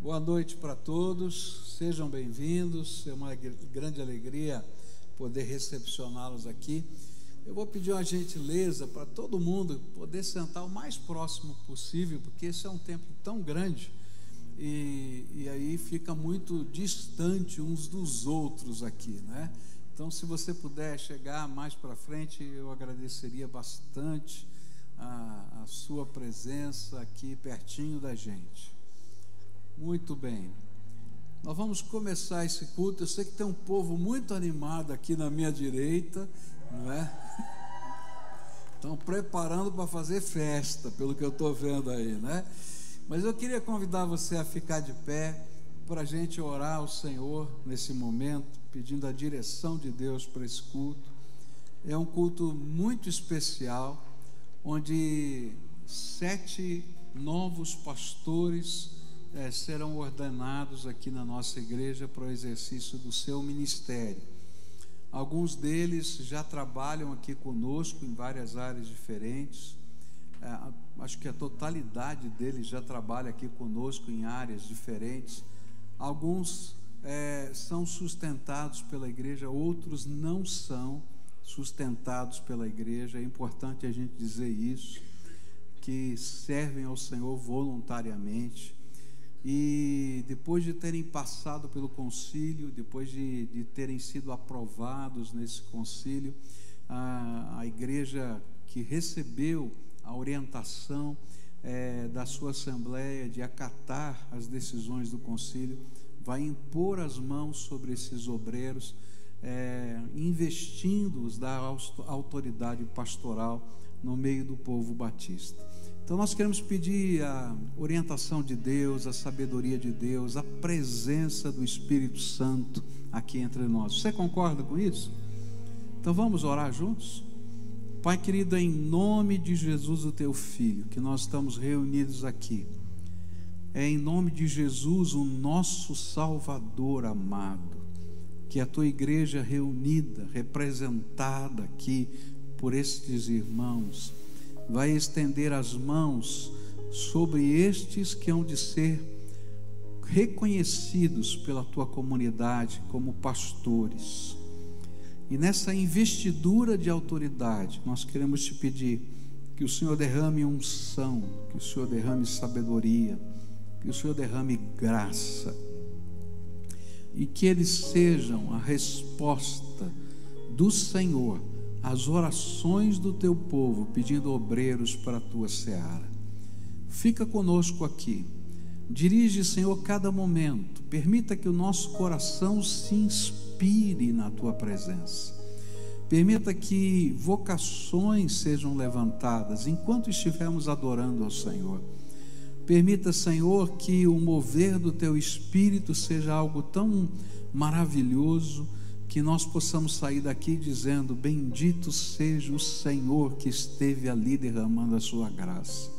Boa noite para todos, sejam bem-vindos, é uma grande alegria poder recepcioná-los aqui. Eu vou pedir uma gentileza para todo mundo poder sentar o mais próximo possível, porque esse é um tempo tão grande e aí fica muito distante uns dos outros aqui, né? Então, se você puder chegar mais para frente, eu agradeceria bastante a sua presença aqui pertinho da gente. Muito bem, nós vamos começar esse culto. Eu sei que tem um povo muito animado aqui na minha direita, não é? Estão preparando para fazer festa, pelo que eu estou vendo aí, né? Mas eu queria convidar você a ficar de pé para a gente orar ao Senhor nesse momento, pedindo a direção de Deus para esse culto. É um culto muito especial, onde 7 novos pastores serão ordenados aqui na nossa igreja para o exercício do seu ministério. Alguns deles já trabalham aqui conosco em várias áreas diferentes. Acho que a totalidade deles já trabalha aqui conosco em áreas diferentes. Alguns são sustentados pela igreja, outros não são sustentados pela igreja. É importante a gente dizer isso, que servem ao Senhor voluntariamente. E depois de terem passado pelo concílio, depois de terem sido aprovados nesse concílio, a igreja que recebeu a orientação da sua assembleia de acatar as decisões do concílio, vai impor as mãos sobre esses obreiros, investindo-os da autoridade pastoral no meio do povo batista. Então nós queremos pedir a orientação de Deus, a sabedoria de Deus, a presença do Espírito Santo aqui entre nós. Você concorda com isso? Então vamos orar juntos? Pai querido, em nome de Jesus, o teu Filho, que nós estamos reunidos aqui, é em nome de Jesus, o nosso Salvador amado, que a tua igreja reunida, representada aqui por estes irmãos, vai estender as mãos sobre estes que hão de ser reconhecidos pela tua comunidade como pastores. E nessa investidura de autoridade, nós queremos te pedir que o Senhor derrame unção, que o Senhor derrame sabedoria, que o Senhor derrame graça, e que eles sejam a resposta do Senhor as orações do teu povo, pedindo obreiros para a tua seara. Fica conosco aqui, dirige, Senhor, cada momento, permita que o nosso coração se inspire na tua presença, permita que vocações sejam levantadas enquanto estivermos adorando ao Senhor. Permita, Senhor, que o mover do teu Espírito seja algo tão maravilhoso, que nós possamos sair daqui dizendo: bendito seja o Senhor que esteve ali derramando a sua graça.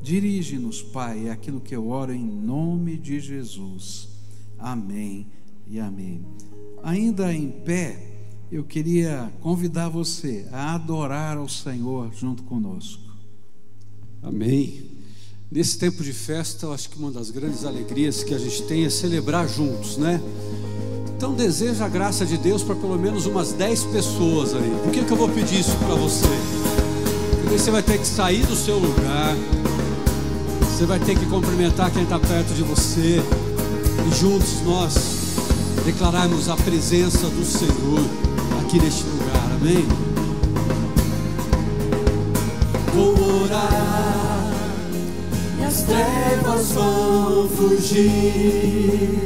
Dirige-nos, Pai, é aquilo que eu oro em nome de Jesus. Amém e amém. Ainda em pé, eu queria convidar você a adorar ao Senhor junto conosco. Amém. Nesse tempo de festa, eu acho que uma das grandes alegrias que a gente tem é celebrar juntos, né? Então deseja a graça de Deus para pelo menos umas 10 pessoas aí. Por que eu vou pedir isso para você? Porque você vai ter que sair do seu lugar, você vai ter que cumprimentar quem está perto de você, e juntos nós declararmos a presença do Senhor aqui neste lugar, amém? Vou orar e as trevas vão fugir.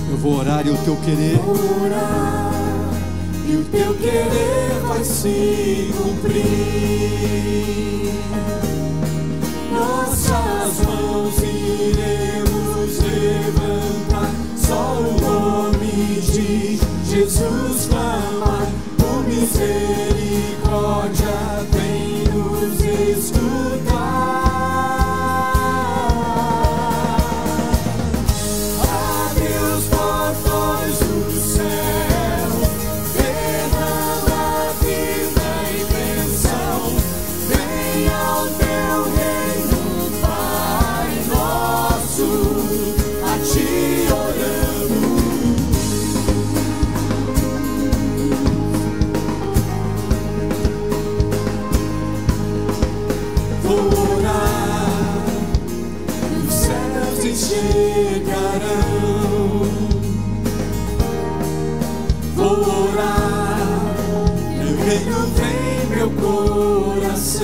Eu vou orar e o teu querer. Vou orar e o teu querer vai se cumprir. Nossas mãos iremos levantar, só o nome de Jesus clamar. Por misericórdia vem nos escutar. Teu reino, Pai nosso. reino vem meu coração.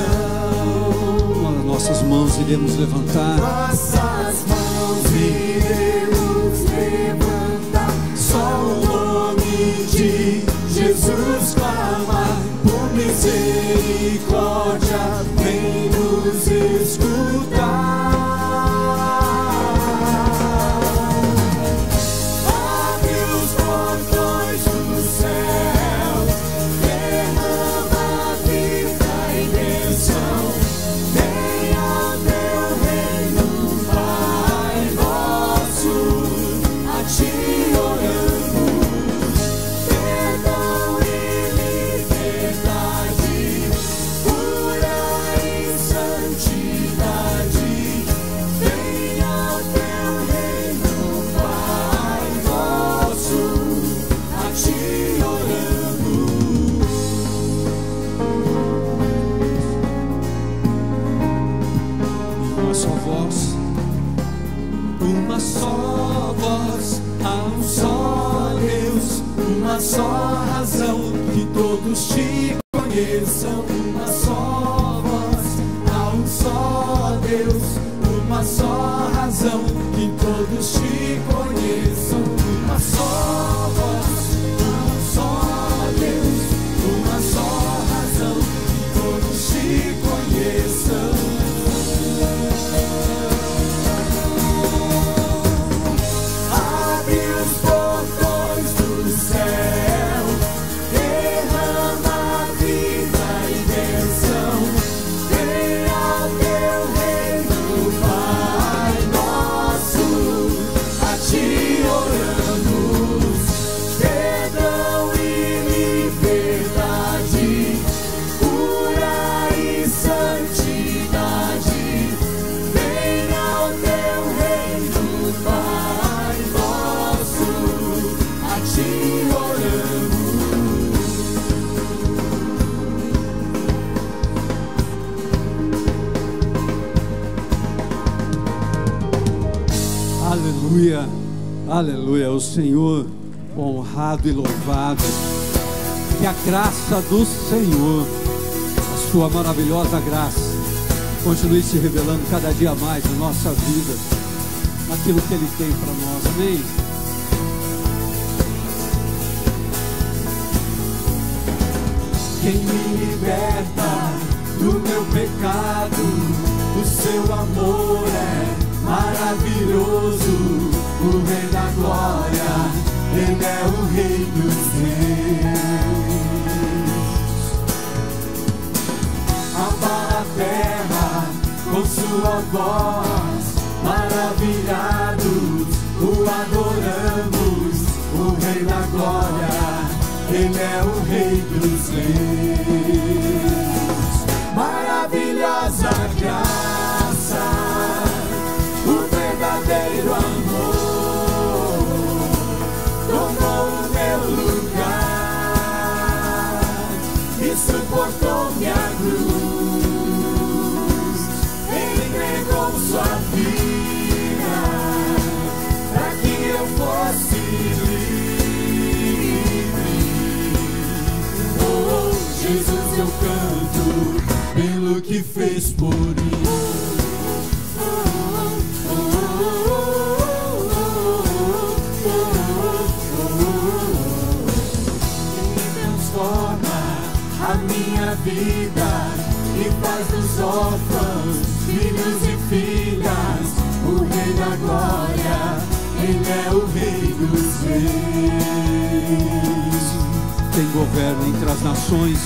Nossas mãos iremos levantar. Nossas mãos iremos levantar. Só o nome de Jesus clamar. Por misericórdia vem nos escutar. Só razão que todos te conheçam, uma só voz, há um só Deus, uma só razão que todos te conheçam, uma só voz, um só Deus, uma só razão que todos te conheçam. Abre os portões do céu, derrama vida e bênção, venha ao teu reino, Pai nosso, a ti oramos, perdão e liberdade, cura e santidade, venha ao teu reino, Pai nosso, a ti oramos. Aleluia, aleluia, o Senhor honrado e louvado. Que a graça do Senhor, a sua maravilhosa graça, continue se revelando cada dia mais na nossa vida, naquilo que Ele tem para nós, amém? Quem me liberta do meu pecado, o seu amor é maravilhoso, o Rei da Glória, Ele é o Rei dos Reis. Abala a terra com sua voz, maravilhados o adoramos, o Rei da Glória, Ele é o Rei dos Reis. Maravilhosa graça, o verdadeiro amor, tomou o meu lugar e suportou minha cruz, entregou sua vida para que eu fosse livre. Oh, Jesus, eu canto pelo que fez por mim. A minha vida e faz dos órfãos filhos e filhas, o Rei da Glória, Ele é o Rei dos Reis. Quem governa entre as nações,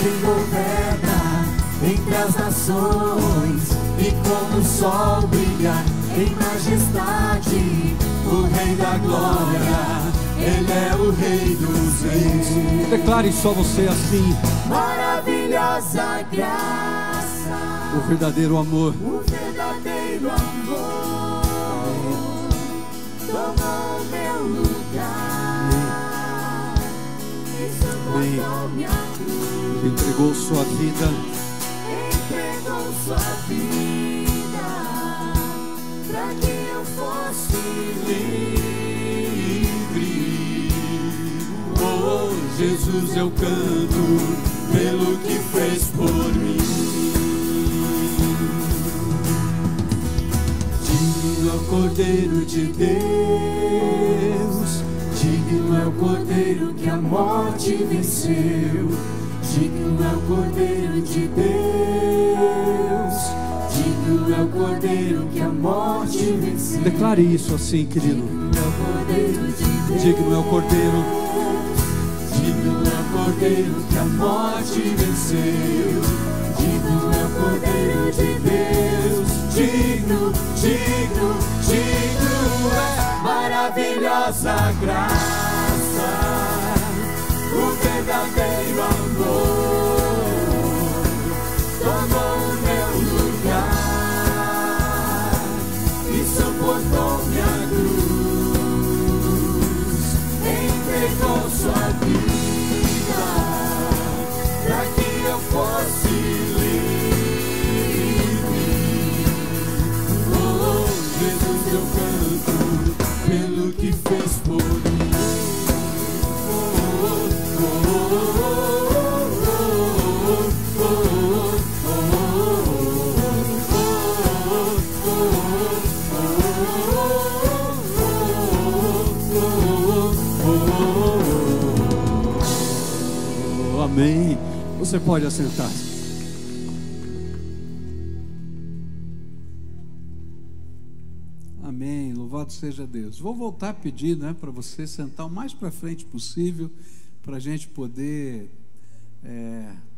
Quem governa entre as nações, e como o sol brilha em majestade, o Rei da Glória, Ele é o Rei dos Reis. declare só você assim: Maravilhosa graça, o verdadeiro amor, o verdadeiro amor, tomou meu lugar e suportou minha cruz, entregou sua vida, entregou sua vida para que eu fosse livre. Oh, Jesus, eu canto pelo que fez por mim. Digno é o Cordeiro de Deus, digno é o Cordeiro que a morte venceu. Digno é o Cordeiro de Deus, digno é o Cordeiro que a morte venceu. Declare isso assim, querido. Digno é o Cordeiro, digno é o Cordeiro que a morte venceu. Digno é o Cordeiro de Deus, digno, digno, digno é maravilhosa graça, o verdadeiro amor tomou o meu lugar e suportou minha cruz, entregou sua vida para que eu fosse livre. Oh, Jesus, eu canto pelo que fez por mim. Amém. Você pode assentar-se. Amém. Louvado seja Deus. Vou voltar a pedir, né, para você sentar o mais para frente possível, para a gente poder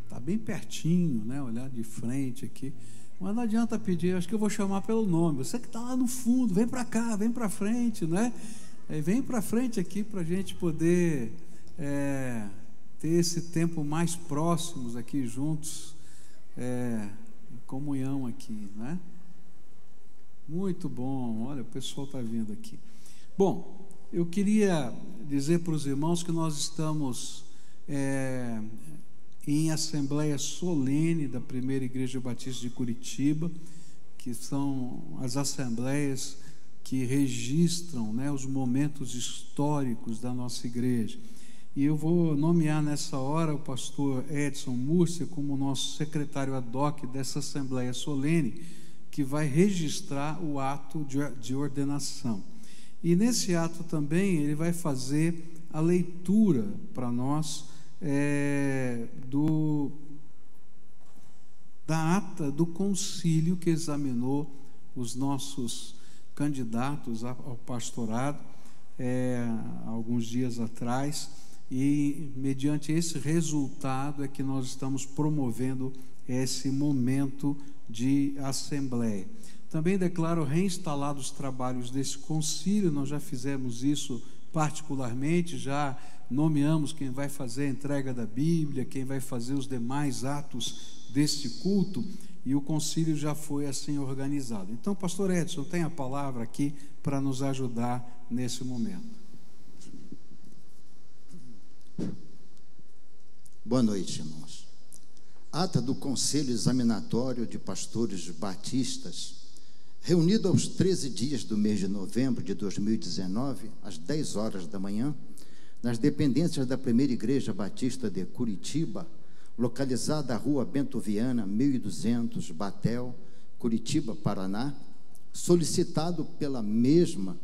tá bem pertinho, né, olhar de frente aqui. Mas não adianta pedir, acho que eu vou chamar pelo nome. Você que está lá no fundo, vem para cá, vem para frente, né? Vem para frente aqui para a gente poder ter esse tempo mais próximos aqui juntos, em comunhão aqui, né? Muito bom, olha, o pessoal está vindo aqui. Bom, eu queria dizer para os irmãos que nós estamos em assembleia solene da Primeira Igreja Batista de Curitiba, que são as assembleias que registram, né, os momentos históricos da nossa igreja. E eu vou nomear nessa hora o pastor Edson Múrcia como nosso secretário ad hoc dessa assembleia solene, que vai registrar o ato de ordenação. E nesse ato também ele vai fazer a leitura para nós da ata do concílio que examinou os nossos candidatos ao pastorado alguns dias atrás. E mediante esse resultado é que nós estamos promovendo esse momento de assembleia. Também declaro reinstalados os trabalhos desse concílio. Nós já fizemos isso particularmente, já nomeamos quem vai fazer a entrega da Bíblia, quem vai fazer os demais atos deste culto, e o concílio já foi assim organizado. Então, pastor Edson, tem a palavra aqui para nos ajudar nesse momento. Boa noite, irmãos. Ata do Conselho Examinatório de Pastores Batistas, reunido aos 13 dias do mês de novembro de 2019, às 10 horas da manhã, nas dependências da Primeira Igreja Batista de Curitiba, localizada à Rua Bento Viana, 1200, Batel, Curitiba, Paraná, solicitado pela mesma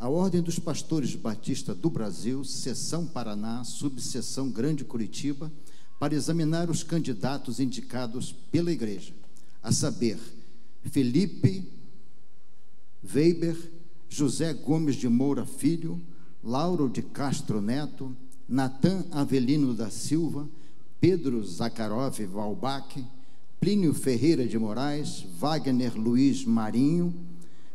a Ordem dos Pastores Batista do Brasil, Seção Paraná, Subseção Grande Curitiba, para examinar os candidatos indicados pela Igreja, a saber, Felipe Weber, José Gomes de Moura Filho, Lauro de Castro Neto, Natan Avelino da Silva, Pedro Zakharov Valbach, Plínio Ferreira de Moraes, Wagner Luiz Marinho,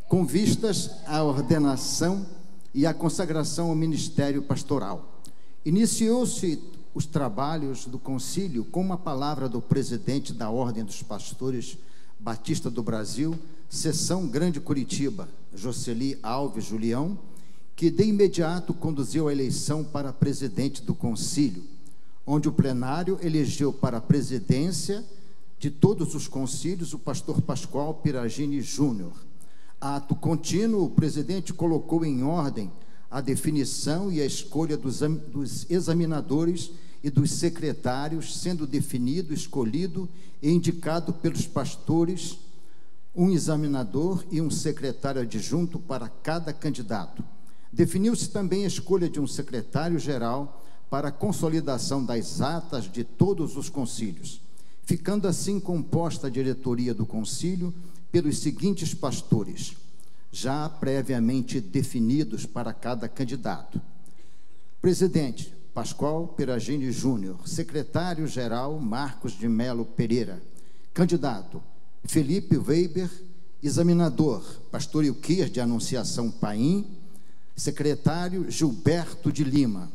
com vistas à ordenação e à consagração ao ministério pastoral. Iniciou-se os trabalhos do concílio com uma palavra do presidente da Ordem dos Pastores Batista do Brasil, Seção Grande Curitiba, Jocely Alves Julião, que de imediato conduziu a eleição para presidente do concílio, onde o plenário elegeu para a presidência de todos os concílios o pastor Pascoal Piragini Júnior. Ato contínuo, o presidente colocou em ordem a definição e a escolha dos examinadores e dos secretários, sendo definido, escolhido e indicado pelos pastores um examinador e um secretário adjunto para cada candidato. Definiu-se também a escolha de um secretário-geral para a consolidação das atas de todos os concílios, ficando assim composta a diretoria do concílio pelos seguintes pastores, já previamente definidos para cada candidato. Presidente, Pascoal Peragini Júnior. Secretário-geral, Marcos de Melo Pereira. Candidato, Felipe Weber. Examinador, Pastor Ilquias de Anunciação Paim. Secretário, Gilberto de Lima.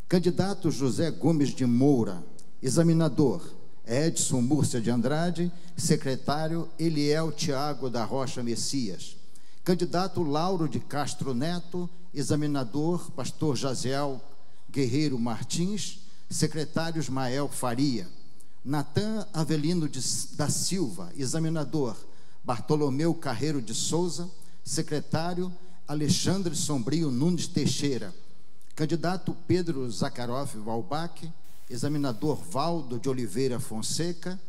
Candidato, José Gomes de Moura. Examinador, Edson Múrcia de Andrade. Secretário, Eliel Tiago da Rocha Messias. Candidato, Lauro de Castro Neto. Examinador, Pastor Jaziel Guerreiro Martins. Secretário, Ismael Faria. Natan Avelino da Silva. Examinador, Bartolomeu Carreiro de Souza. Secretário, Alexandre Sombrio Nunes Teixeira. Candidato, Pedro Zakharov Walbach. Examinador, Valdo de Oliveira Fonseca.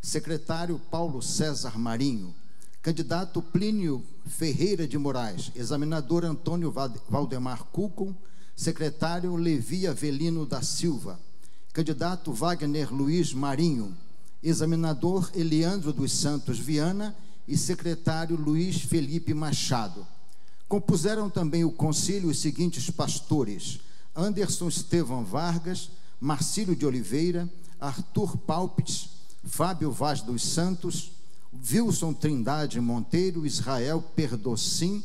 Secretário, Paulo César Marinho. Candidato, Plínio Ferreira de Moraes. Examinador, Antônio Valdemar Cuco. Secretário, Levi Avelino da Silva. Candidato, Wagner Luiz Marinho. Examinador, Eliandro dos Santos Viana. E secretário, Luiz Felipe Machado. Compuseram também o concílio os seguintes pastores: Anderson Estevão Vargas, Marcílio de Oliveira, Arthur Palpitz, Fábio Vaz dos Santos, Wilson Trindade Monteiro, Israel Perdocim,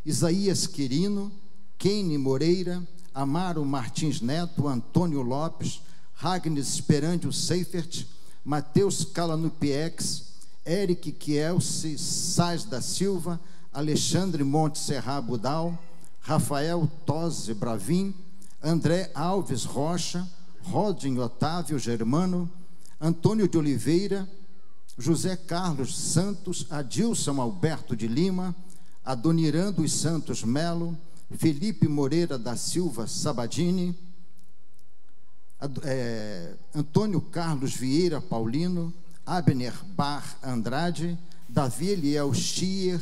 Isaías Quirino, Keine Moreira, Amaro Martins Neto, Antônio Lopes, Ragnes Esperandio Seifert, Mateus Calanupiex, Eric Kielce Sais da Silva, Alexandre Monte Serra Budal, Rafael Toze Bravin, André Alves Rocha, Rodin Otávio Germano, Antônio de Oliveira, José Carlos Santos, Adilson Alberto de Lima, Adoniran dos Santos Melo, Felipe Moreira da Silva Sabadini, Antônio Carlos Vieira Paulino, Abner Bar Andrade, Davi Eliel Schier,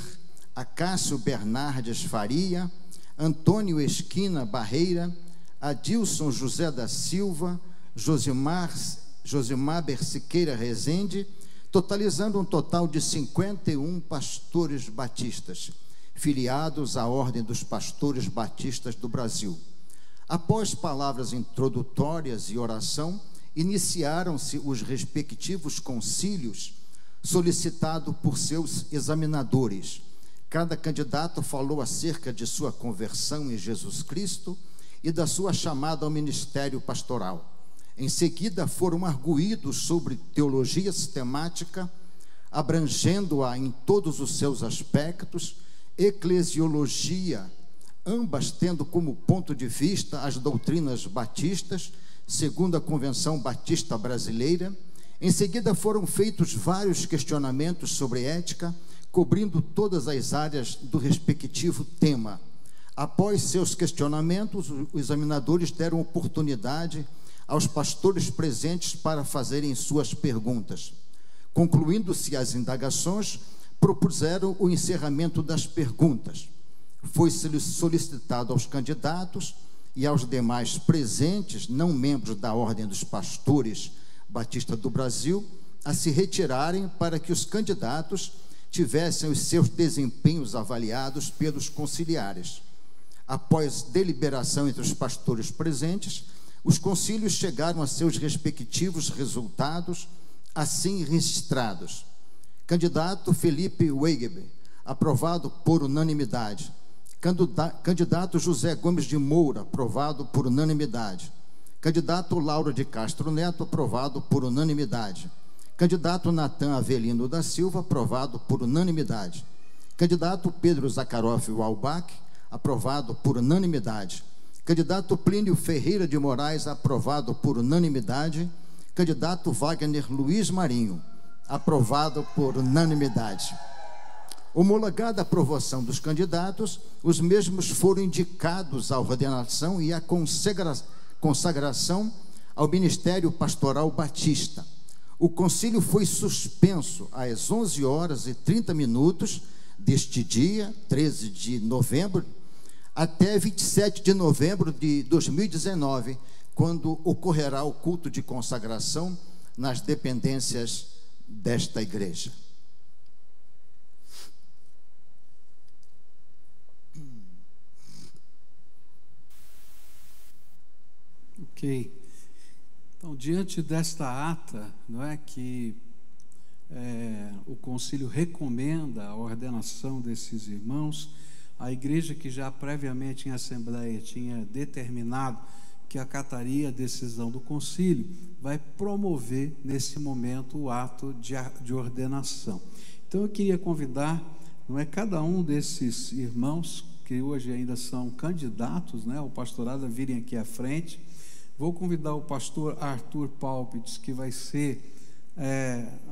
Acácio Bernardes Faria, Antônio Esquina Barreira, Adilson José da Silva, Josimar Bersiqueira Rezende, totalizando um total de 51 pastores batistas, filiados à Ordem dos Pastores Batistas do Brasil. Após palavras introdutórias e oração, iniciaram-se os respectivos concílios, solicitado por seus examinadores. Cada candidato falou acerca de sua conversão em Jesus Cristo e da sua chamada ao ministério pastoral. Em seguida, foram arguídos sobre teologia sistemática, abrangendo-a em todos os seus aspectos, eclesiologia, ambas tendo como ponto de vista as doutrinas batistas, segundo a Convenção Batista Brasileira. Em seguida, foram feitos vários questionamentos sobre ética, cobrindo todas as áreas do respectivo tema. Após seus questionamentos, os examinadores deram oportunidade aos pastores presentes para fazerem suas perguntas. Concluindo-se as indagações, propuseram o encerramento das perguntas. Foi solicitado aos candidatos e aos demais presentes, não membros da Ordem dos Pastores Batista do Brasil, a se retirarem para que os candidatos tivessem os seus desempenhos avaliados pelos conciliares. Após deliberação entre os pastores presentes, os concílios chegaram a seus respectivos resultados, assim registrados. Candidato Felipe Weber, aprovado por unanimidade. Candidato José Gomes de Moura, aprovado por unanimidade. Candidato Lauro de Castro Neto, aprovado por unanimidade. Candidato Natan Avelino da Silva, aprovado por unanimidade. Candidato Pedro Zakharov Walbach, aprovado por unanimidade. Candidato Plínio Ferreira de Moraes, aprovado por unanimidade. Candidato Wagner Luiz Marinho, aprovado por unanimidade. Homologada a aprovação dos candidatos, os mesmos foram indicados à ordenação e à consagração ao Ministério Pastoral Batista. O concílio foi suspenso às 11h30 deste dia, 13 de novembro, até 27 de novembro de 2019, quando ocorrerá o culto de consagração nas dependências desta igreja. Ok. Então, diante desta ata, não é, que o concílio recomenda a ordenação desses irmãos, a igreja que já previamente em assembleia tinha determinado que acataria a decisão do concílio, vai promover nesse momento o ato de ordenação. Então eu queria convidar, não é, cada um desses irmãos que hoje ainda são candidatos, né, ao pastorado, a virem aqui à frente. Vou convidar o pastor Arthur Palpites, que vai ser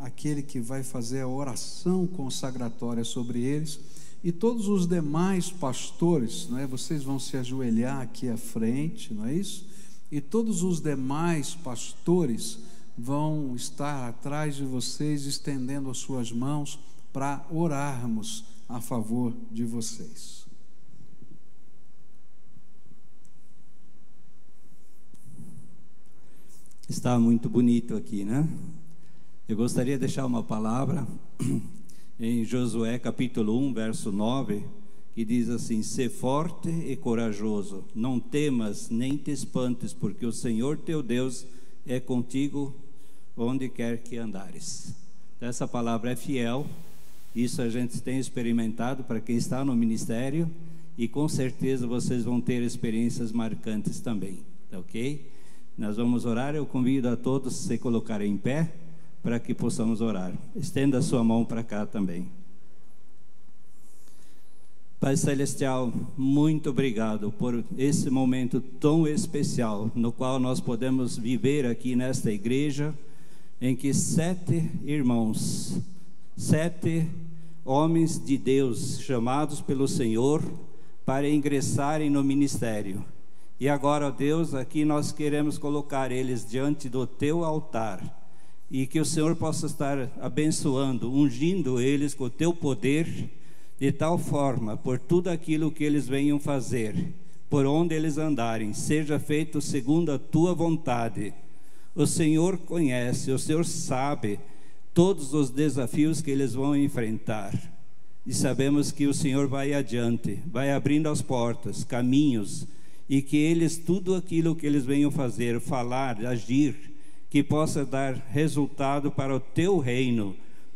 aquele que vai fazer a oração consagratória sobre eles, e todos os demais pastores, não é? Vocês vão se ajoelhar aqui à frente, não é isso? E todos os demais pastores vão estar atrás de vocês, estendendo as suas mãos para orarmos a favor de vocês. Está muito bonito aqui, né? Eu gostaria de deixar uma palavra em Josué capítulo 1, verso 9, que diz assim: "Sê forte e corajoso, não temas nem te espantes, porque o Senhor teu Deus é contigo onde quer que andares." Essa palavra é fiel, isso a gente tem experimentado para quem está no ministério, e com certeza vocês vão ter experiências marcantes também, tá ok? Nós vamos orar. Eu convido a todos a se colocarem em pé para que possamos orar. Estenda a sua mão para cá também. Pai Celestial, muito obrigado por esse momento tão especial no qual nós podemos viver aqui nesta igreja, em que 7 irmãos, 7 homens de Deus chamados pelo Senhor para ingressarem no ministério. E agora, ó Deus, aqui nós queremos colocar eles diante do Teu altar, e que o Senhor possa estar abençoando, ungindo eles com o Teu poder, de tal forma, por tudo aquilo que eles venham fazer, por onde eles andarem, seja feito segundo a Tua vontade. O Senhor conhece, o Senhor sabe todos os desafios que eles vão enfrentar, e sabemos que o Senhor vai adiante, vai abrindo as portas, caminhos, e que eles, tudo aquilo que eles venham fazer, falar, agir, que possa dar resultado para o Teu reino,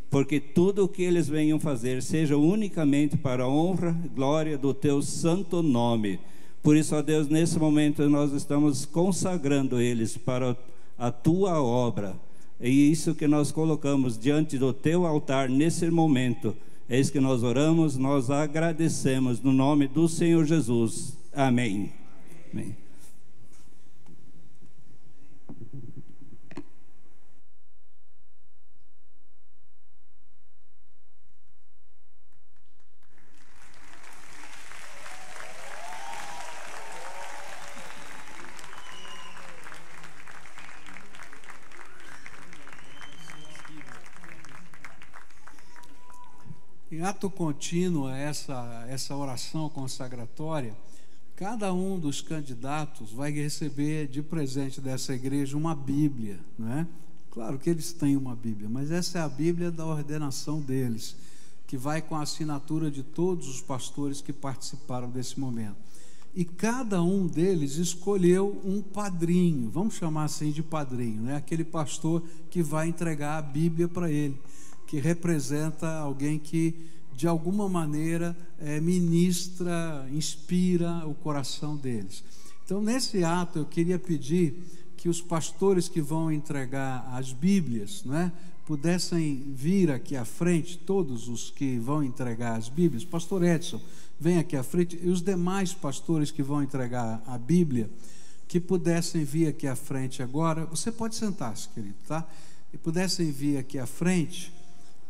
porque tudo o que eles venham fazer seja unicamente para a honra e glória do Teu santo nome. Por isso, ó Deus, nesse momento nós estamos consagrando eles para a Tua obra, e isso que nós colocamos diante do Teu altar nesse momento, é isso que nós oramos, nós agradecemos no nome do Senhor Jesus. Amém. Amém. Em ato contínuo a essa oração consagratória, cada um dos candidatos vai receber de presente dessa igreja uma Bíblia, não é? Claro que eles têm uma Bíblia, mas essa é a Bíblia da ordenação deles, que vai com a assinatura de todos os pastores que participaram desse momento. E cada um deles escolheu um padrinho, vamos chamar assim de padrinho, né? Aquele pastor que vai entregar a Bíblia para ele, que representa alguém que de alguma maneira ministra, inspira o coração deles. Então, nesse ato, eu queria pedir que os pastores que vão entregar as Bíblias, né, pudessem vir aqui à frente, todos os que vão entregar as Bíblias. Pastor Edson, vem aqui à frente, e os demais pastores que vão entregar a Bíblia, que pudessem vir aqui à frente agora. Você pode sentar-se, querido, tá? E pudessem vir aqui à frente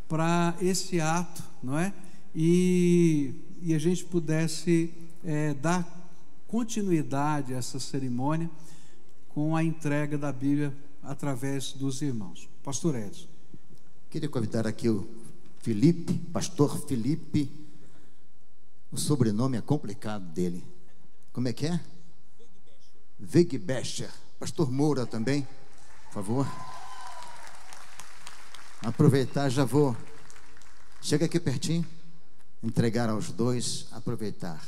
para esse ato, não é? E a gente pudesse dar continuidade a essa cerimônia com a entrega da Bíblia através dos irmãos. Pastor Edson. Queria convidar aqui o Felipe, pastor Felipe. O sobrenome é complicado dele. Como é que é? Wegbecher. Pastor Moura também, por favor. Aproveitar, já vou. Chega aqui pertinho. Entregar aos dois, aproveitar.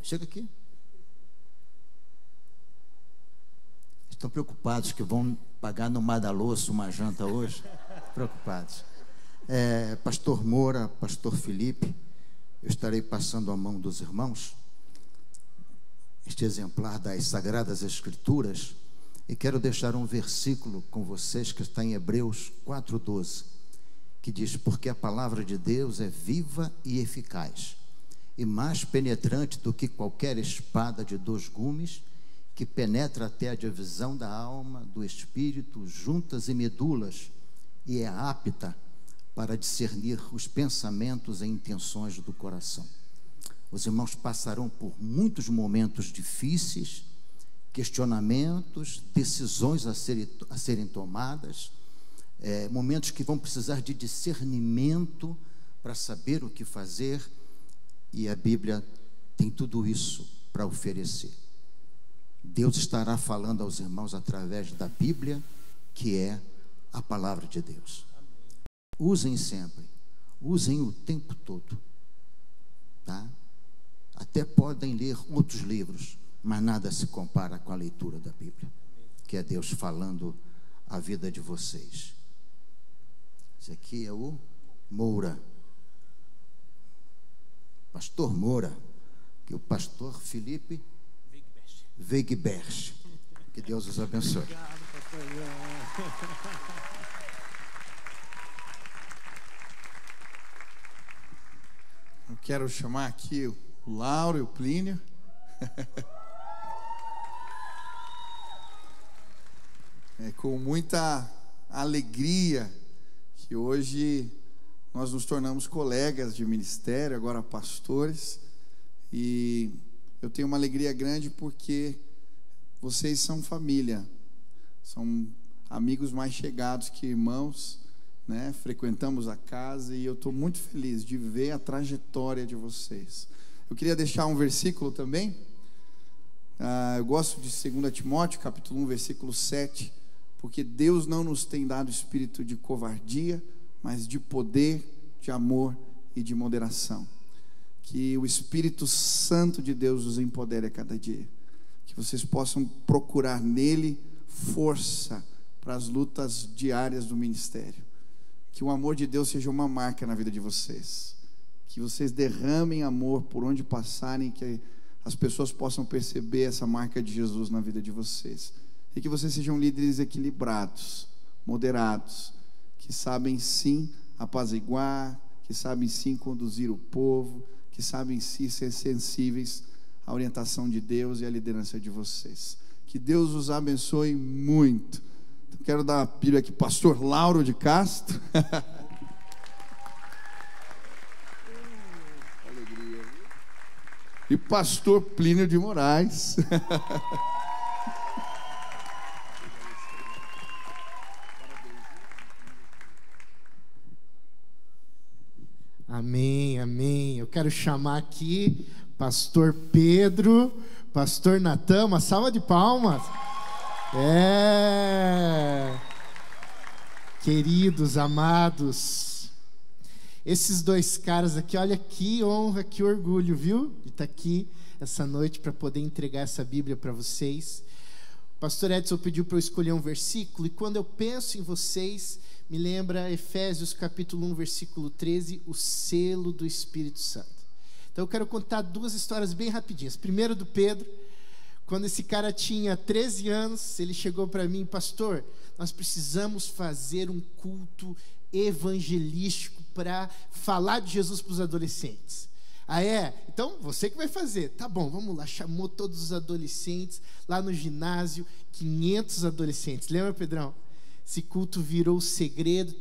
Chega aqui. Estão preocupados que vão pagar no Madalosso uma janta hoje? Preocupados. Pastor Moura, pastor Felipe, eu estarei passando a mão dos irmãos este exemplar das Sagradas Escrituras, e quero deixar um versículo com vocês que está em Hebreus 4:12, que diz: porque a palavra de Deus é viva e eficaz, e mais penetrante do que qualquer espada de 2 gumes, que penetra até a divisão da alma, do espírito, juntas e medulas, e é apta para discernir os pensamentos e intenções do coração. Os irmãos passarão por muitos momentos difíceis, questionamentos, decisões a serem tomadas, momentos que vão precisar de discernimento para saber o que fazer, e a Bíblia tem tudo isso para oferecer. Deus estará falando aos irmãos através da Bíblia, que é a palavra de Deus. Usem sempre, usem o tempo todo, tá? Até podem ler outros livros, mas nada se compara com a leitura da Bíblia, que é Deus falando a vida de vocês. Esse aqui é o Moura, pastor Moura, que o pastor Felipe Wegbecher. Que Deus os abençoe. Obrigado, pastor. Eu quero chamar aqui o Lauro e o Plínio. É com muita alegria que hoje nós nos tornamos colegas de ministério, agora pastores, e eu tenho uma alegria grande porque vocês são família, são amigos mais chegados que irmãos, né? Frequentamos a casa e eu estou muito feliz de ver a trajetória de vocês. Eu queria deixar um versículo também. Eu gosto de 2 Timóteo, capítulo 1, versículo 7, porque Deus não nos tem dado espírito de covardia, mas de poder, de amor e de moderação. Que o Espírito Santo de Deus os empodere a cada dia, que vocês possam procurar nele força para as lutas diárias do ministério, que o amor de Deus seja uma marca na vida de vocês, que vocês derramem amor por onde passarem, que as pessoas possam perceber essa marca de Jesus na vida de vocês, e que vocês sejam líderes equilibrados, moderados, que sabem sim apaziguar, que sabem sim conduzir o povo, que sabem sim ser sensíveis à orientação de Deus e à liderança de vocês. Que Deus os abençoe muito. Quero dar a Bíblia aqui, pastor Lauro de Castro. E pastor Plínio de Moraes. Amém, amém. Eu quero chamar aqui pastor Pedro, pastor Natan, uma salva de palmas. Queridos, amados, esses dois caras aqui, olha que honra, que orgulho, viu? De estar aqui essa noite para poder entregar essa Bíblia para vocês. O pastor Edson pediu para eu escolher um versículo, e quando eu penso em vocês, me lembra Efésios capítulo 1, versículo 13, o selo do Espírito Santo. Então eu quero contar duas histórias bem rapidinhas. Primeiro do Pedro, quando esse cara tinha 13 anos, ele chegou para mim: pastor, nós precisamos fazer um culto evangelístico para falar de Jesus para os adolescentes. Então você que vai fazer. Tá bom, vamos lá. Chamou todos os adolescentes lá no ginásio, 500 adolescentes. Lembra, Pedrão? Esse culto virou segredo,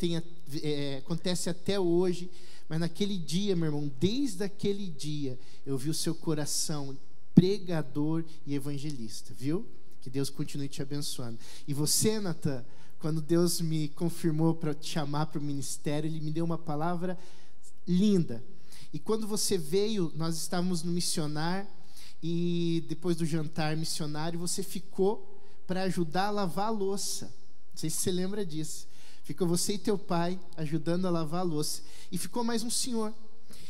acontece até hoje. Mas naquele dia, meu irmão, desde aquele dia, eu vi o seu coração pregador e evangelista, viu? Que Deus continue te abençoando. E você, Natan, quando Deus me confirmou para te chamar para o ministério, Ele me deu uma palavra linda. E quando você veio, nós estávamos no missionar, e depois do jantar missionário, você ficou para ajudar a lavar a louça. Não sei se você lembra disso. Ficou você e teu pai ajudando a lavar a louça. E ficou mais um senhor.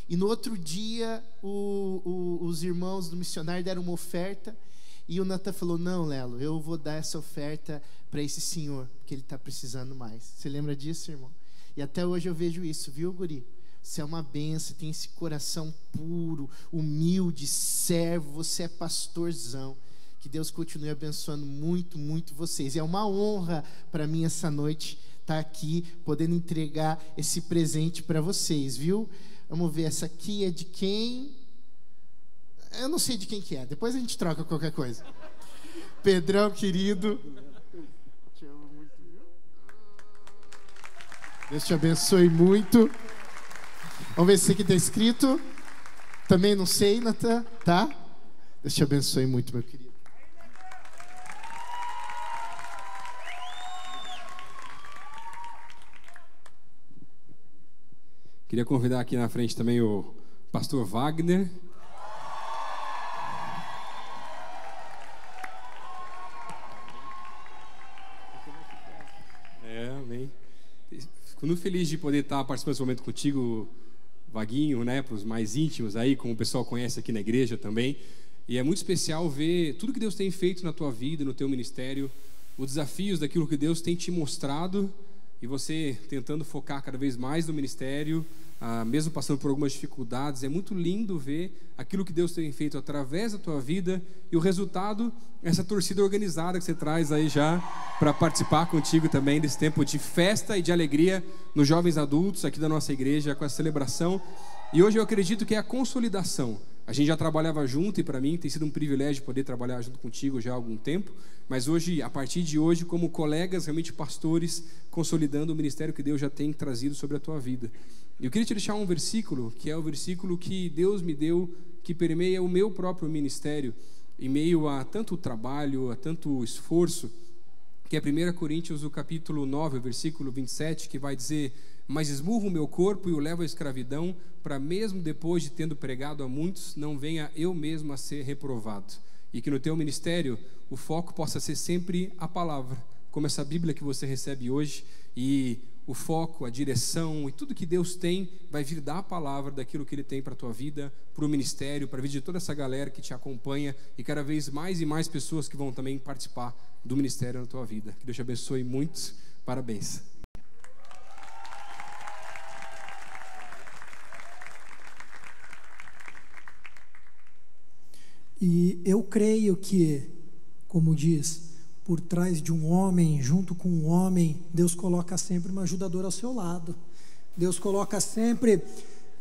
E no outro dia, os irmãos do missionário deram uma oferta. E o Natan falou: não, Lelo, eu vou dar essa oferta para esse senhor, porque ele está precisando mais. Você lembra disso, irmão? E até hoje eu vejo isso, viu, guri? Você é uma benção, tem esse coração puro, humilde, servo. Você é pastorzão. Que Deus continue abençoando muito, muito vocês. E é uma honra para mim essa noite estar aqui, podendo entregar esse presente para vocês, viu? Vamos ver, essa aqui é de quem? Eu não sei de quem que é, depois a gente troca qualquer coisa. Pedrão, querido, te amo muito, viu? Deus te abençoe muito. Vamos ver se aqui está escrito. Também não sei, Natan, tá? Deus te abençoe muito, meu querido. Queria convidar aqui na frente também o pastor Wagner. Amém. Fico muito feliz de poder estar participando desse momento contigo, Vaguinho, né, para os mais íntimos aí, como o pessoal conhece aqui na igreja também. E é muito especial ver tudo que Deus tem feito na tua vida, no teu ministério, os desafios daquilo que Deus tem te mostrado, e você tentando focar cada vez mais no ministério, mesmo passando por algumas dificuldades. É muito lindo ver aquilo que Deus tem feito através da tua vida, e o resultado, essa torcida organizada que você traz aí já para participar contigo também desse tempo de festa e de alegria nos jovens adultos aqui da nossa igreja, com essa celebração. E hoje eu acredito que é a consolidação. A gente já trabalhava junto, e para mim tem sido um privilégio poder trabalhar junto contigo já há algum tempo, mas hoje, a partir de hoje, como colegas, realmente pastores, consolidando o ministério que Deus já tem trazido sobre a tua vida. Eu queria te deixar um versículo, que é o versículo que Deus me deu, que permeia o meu próprio ministério, em meio a tanto trabalho, a tanto esforço, que é 1 Coríntios, o capítulo 9, o versículo 27, que vai dizer: mas esmurro o meu corpo e o levo à escravidão, para mesmo depois de tendo pregado a muitos, não venha eu mesmo a ser reprovado. E que no teu ministério o foco possa ser sempre a palavra, como essa Bíblia que você recebe hoje, e o foco, a direção e tudo que Deus tem vai vir da palavra, daquilo que Ele tem para a tua vida, para o ministério, para a vida de toda essa galera que te acompanha, e cada vez mais e mais pessoas que vão também participar do ministério na tua vida. Que Deus te abençoe muito. Parabéns. E eu creio que, como diz, por trás de um homem, junto com um homem, Deus coloca sempre uma ajudadora ao seu lado. Deus coloca sempre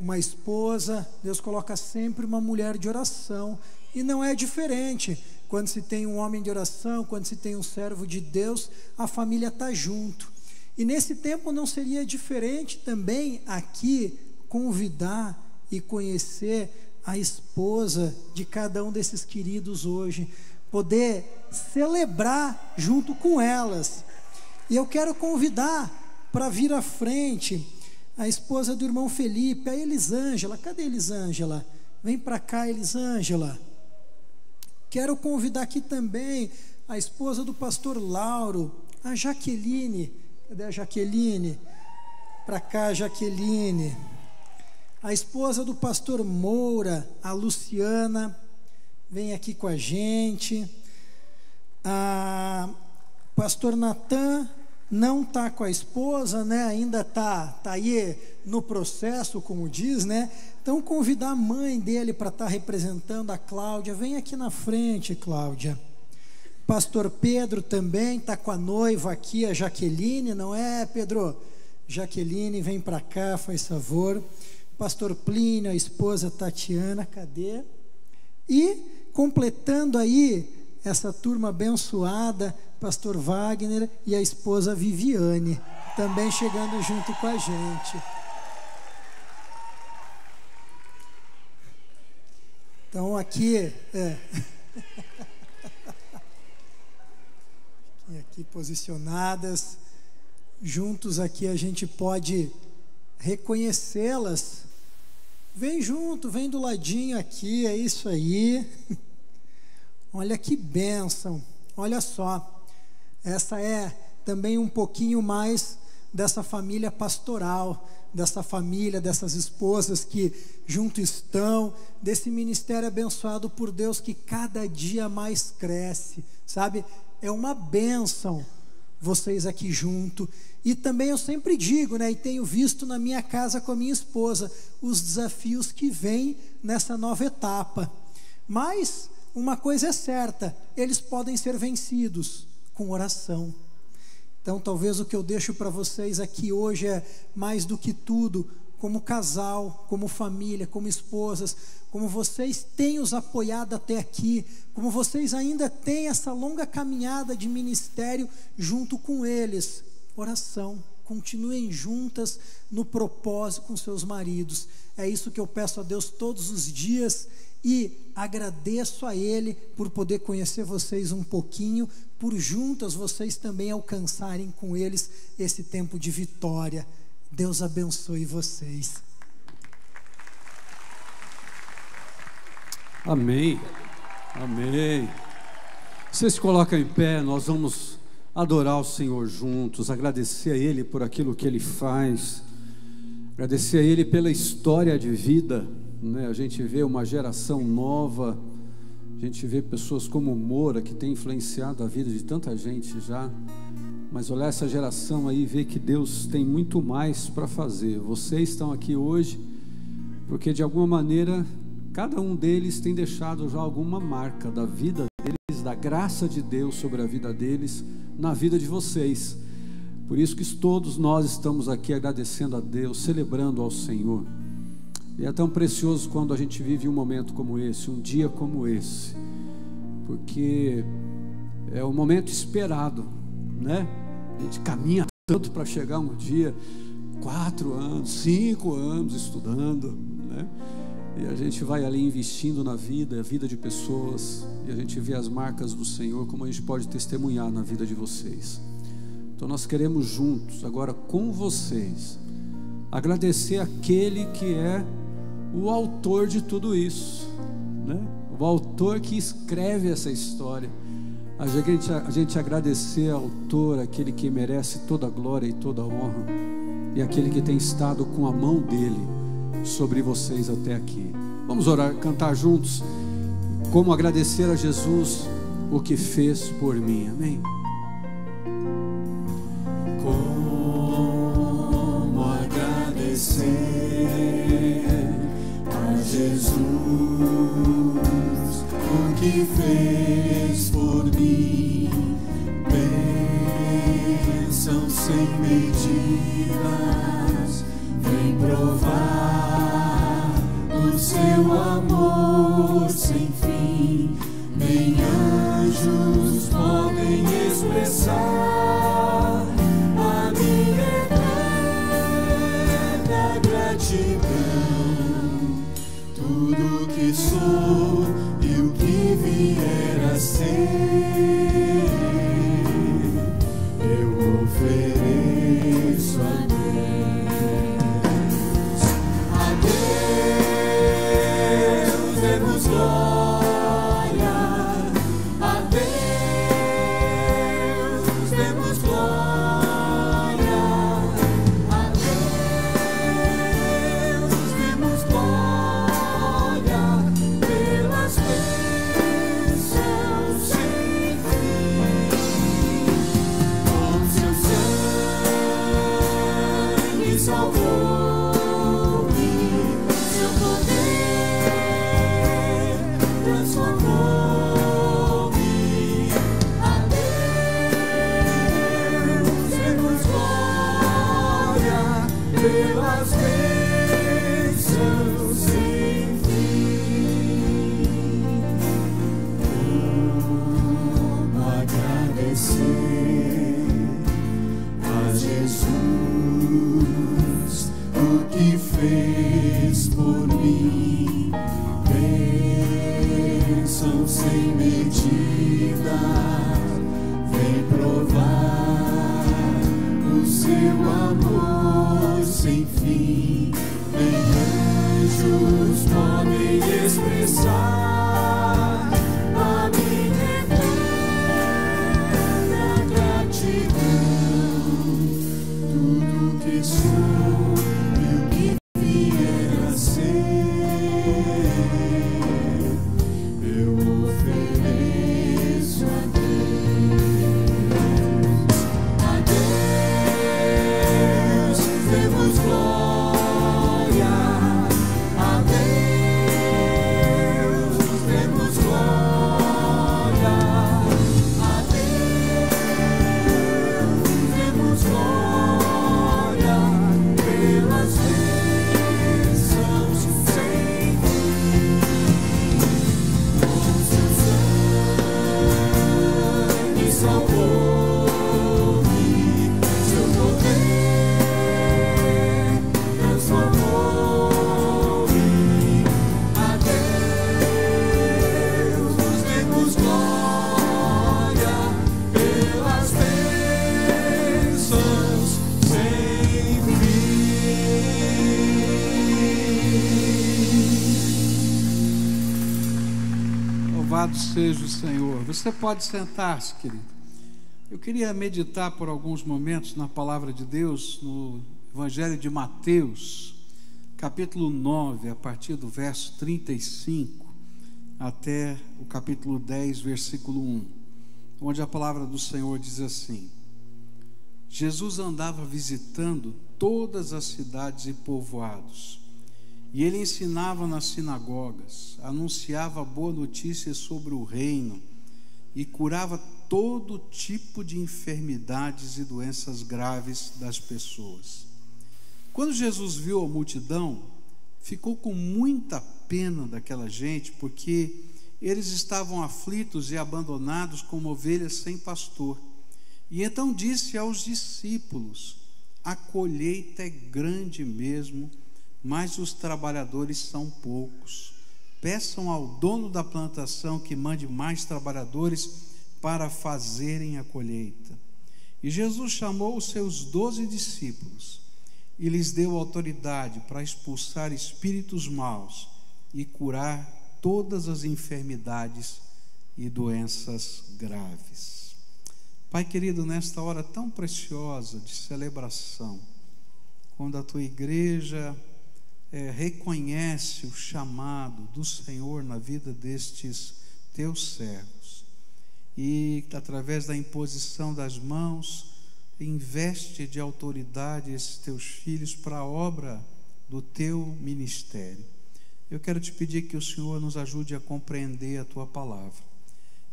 uma esposa, Deus coloca sempre uma mulher de oração. E não é diferente. Quando se tem um homem de oração, quando se tem um servo de Deus, a família está junto. E nesse tempo não seria diferente também aqui convidar e conhecer a esposa de cada um desses queridos hoje, poder celebrar junto com elas. E eu quero convidar para vir à frente a esposa do irmão Felipe, a Elisângela. Cadê a Elisângela? Vem para cá, Elisângela. Quero convidar aqui também a esposa do pastor Lauro, a Jaqueline. Cadê a Jaqueline? Para cá, Jaqueline. A esposa do pastor Moura, a Luciana, vem aqui com a gente. A pastor Natan não está com a esposa, né? Ainda está aí no processo, como diz, né? Então, convidar a mãe dele para estar representando a Cláudia. Vem aqui na frente, Cláudia. Pastor Pedro também está com a noiva aqui, a Jaqueline, não é, Pedro? Jaqueline, vem para cá, faz favor. Pastor Plínio, a esposa Tatiana, cadê? E completando aí essa turma abençoada, pastor Wagner e a esposa Viviane, também chegando junto com a gente. Então aqui, E aqui posicionadas, juntos aqui a gente pode reconhecê-las. Vem junto, vem do ladinho aqui, é isso aí. Olha que bênção, olha só, essa é também um pouquinho mais dessa família pastoral, dessa família, dessas esposas que junto estão, desse ministério abençoado por Deus que cada dia mais cresce, sabe? É uma bênção vocês aqui junto. E também eu sempre digo, né, e tenho visto na minha casa com a minha esposa, os desafios que vêm nessa nova etapa. Mas uma coisa é certa, eles podem ser vencidos com oração. Então talvez o que eu deixo para vocês aqui hoje é mais do que tudo, como casal, como família, como esposas, como vocês têm os apoiado até aqui, como vocês ainda têm essa longa caminhada de ministério junto com eles. Oração, continuem juntas no propósito com seus maridos. É isso que eu peço a Deus todos os dias e agradeço a Ele por poder conhecer vocês um pouquinho, por juntas vocês também alcançarem com eles esse tempo de vitória. Deus abençoe vocês. Amém, amém. Vocês se colocam em pé, nós vamos adorar o Senhor juntos, agradecer a Ele por aquilo que Ele faz, agradecer a Ele pela história de vida, né? A gente vê uma geração nova, a gente vê pessoas como Moura, que tem influenciado a vida de tanta gente já, mas olhar essa geração aí e ver que Deus tem muito mais para fazer. Vocês estão aqui hoje porque de alguma maneira cada um deles tem deixado já alguma marca da vida deles, da graça de Deus sobre a vida deles, na vida de vocês. Por isso que todos nós estamos aqui agradecendo a Deus, celebrando ao Senhor. E é tão precioso quando a gente vive um momento como esse, um dia como esse, porque é um momento esperado, né? A gente caminha tanto para chegar um dia, 4 anos, 5 anos estudando, né? E a gente vai ali investindo na vida, a vida de pessoas, e a gente vê as marcas do Senhor, como a gente pode testemunhar na vida de vocês. Então nós queremos juntos, agora com vocês, agradecer aquele que é o autor de tudo isso, né? O autor que escreve essa história. A gente agradecer ao autor, aquele que merece toda a glória e toda a honra, e aquele que tem estado com a mão dele sobre vocês até aqui. Vamos orar, cantar juntos, como agradecer a Jesus o que fez por mim. Amém. Como agradecer a Jesus o que fez por mim, bênção sem medidas, vem provar o seu amor sem fim, nem anjos podem expressar a minha eterna gratidão. Tudo que sou e o que vier a ser, eu ofereço a Deus. A Deus demos glória, a Deus demos glória, a Deus demos glória pelas bênçãos sem fim. Com seu sangue salvou-me, seu poder transformou-me. A Deus demos glória pelas bênçãos sem fim. Como agradecer a Jesus o que fez por mim, bênção sem medida, vem provar sem fim, nem anjos podem expressar a minha eterna gratidão. Tudo que sou e o que vier a ser, eu ofereço a Deus. A Deus demos glória, a Deus demos glória, a Deus demos glória pelas bênçãos sem fim. Com seu sangue salvou-me, seu poder transformou-me. A Deus demos glória pelas bênçãos sem fim. Louvado seja o Senhor. Você pode sentar-se, querido. Eu queria meditar por alguns momentos na palavra de Deus, no Evangelho de Mateus, capítulo 9, a partir do verso 35 até o capítulo 10, versículo 1, onde a palavra do Senhor diz assim: Jesus andava visitando todas as cidades e povoados, e ele ensinava nas sinagogas, anunciava boa notícia sobre o reino e curava todo tipo de enfermidades e doenças graves das pessoas. Quando Jesus viu a multidão, ficou com muita pena daquela gente, porque eles estavam aflitos e abandonados como ovelhas sem pastor. E então disse aos discípulos: a colheita é grande mesmo, mas os trabalhadores são poucos. Peçam ao dono da plantação que mande mais trabalhadores para fazerem a colheita. E Jesus chamou os seus 12 discípulos e lhes deu autoridade para expulsar espíritos maus e curar todas as enfermidades e doenças graves. Pai querido, nesta hora tão preciosa de celebração, quando a tua igreja reconhece o chamado do Senhor na vida destes teus servos e, através da imposição das mãos, investe de autoridade esses teus filhos para a obra do teu ministério. Eu quero te pedir que o Senhor nos ajude a compreender a tua palavra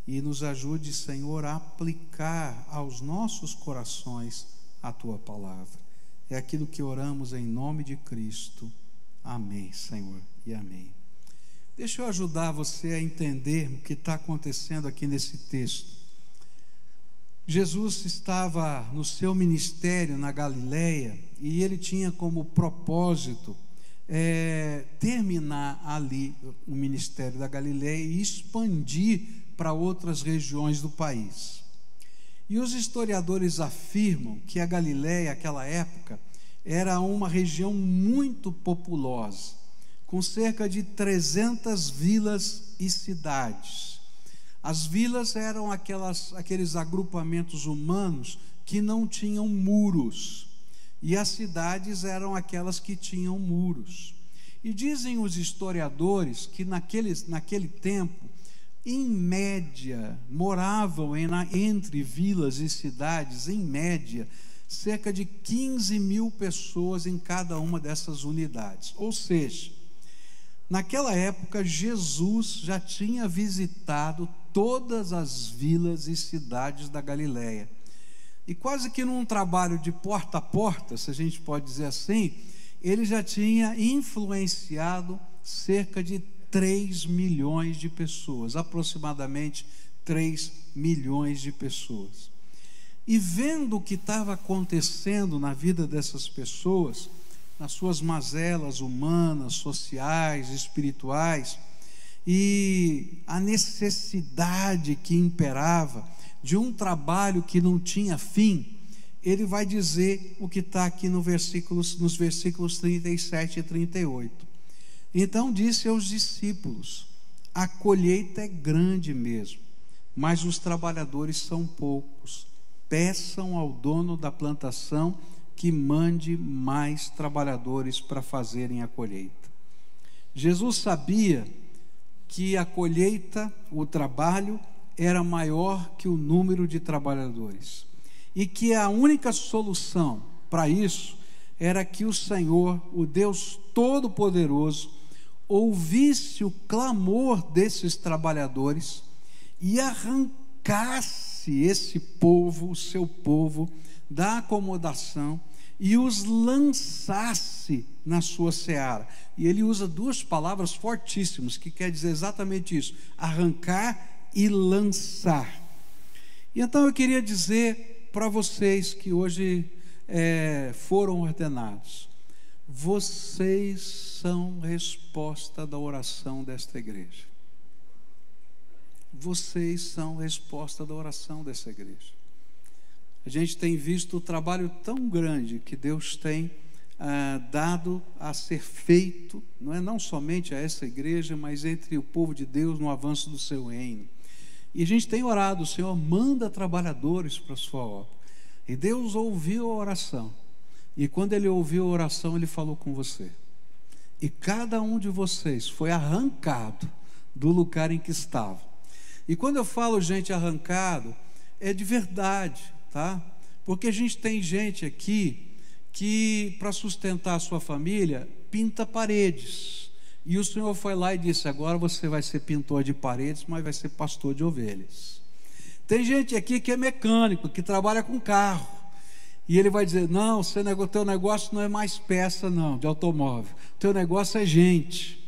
e nos ajude, Senhor, a aplicar aos nossos corações a tua palavra. É aquilo que oramos em nome de Cristo. Amém, Senhor, e amém. Deixa eu ajudar você a entender o que está acontecendo aqui nesse texto. Jesus estava no seu ministério na Galileia e ele tinha como propósito terminar ali o ministério da Galileia e expandir para outras regiões do país. E os historiadores afirmam que a Galileia, naquela época, era uma região muito populosa, com cerca de 300 vilas e cidades. As vilas eram aqueles agrupamentos humanos que não tinham muros, e as cidades eram aquelas que tinham muros. E dizem os historiadores que naquele tempo, em média, moravam entre vilas e cidades, em média, cerca de 15 mil pessoas em cada uma dessas unidades. Ou seja, naquela época, Jesus já tinha visitado todas as vilas e cidades da Galileia. E quase que num trabalho de porta a porta, se a gente pode dizer assim, ele já tinha influenciado cerca de 3 milhões de pessoas, aproximadamente 3 milhões de pessoas. E vendo o que estava acontecendo na vida dessas pessoas, nas suas mazelas humanas, sociais, espirituais, e a necessidade que imperava de um trabalho que não tinha fim, ele vai dizer o que está aqui nos versículos 37 e 38. Então disse aos discípulos: a colheita é grande mesmo, mas os trabalhadores são poucos. Peçam ao dono da plantação que mande mais trabalhadores para fazerem a colheita. Jesus sabia que a colheita, o trabalho, era maior que o número de trabalhadores, e que a única solução para isso era que o Senhor, o Deus Todo-Poderoso, ouvisse o clamor desses trabalhadores e arrancasse esse povo, o seu povo, da acomodação e os lançasse na sua seara. E ele usa duas palavras fortíssimas, que quer dizer exatamente isso: arrancar e lançar. E então eu queria dizer para vocês que hoje foram ordenados: vocês são resposta da oração desta igreja. Vocês são resposta da oração dessa igreja. A gente tem visto o trabalho tão grande que Deus tem dado a ser feito, não somente a essa igreja, mas entre o povo de Deus no avanço do seu reino. E a gente tem orado: o Senhor manda trabalhadores para a sua obra. E Deus ouviu a oração. E quando Ele ouviu a oração, Ele falou com você. E cada um de vocês foi arrancado do lugar em que estava. E quando eu falo gente arrancado, é de verdade, tá? Porque a gente tem gente aqui que, para sustentar a sua família, pinta paredes. E o Senhor foi lá e disse: agora você vai ser pintor de paredes, mas vai ser pastor de ovelhas. Tem gente aqui que é mecânico, que trabalha com carro. E ele vai dizer: não, teu negócio não é mais peça não, de automóvel. Teu negócio é gente.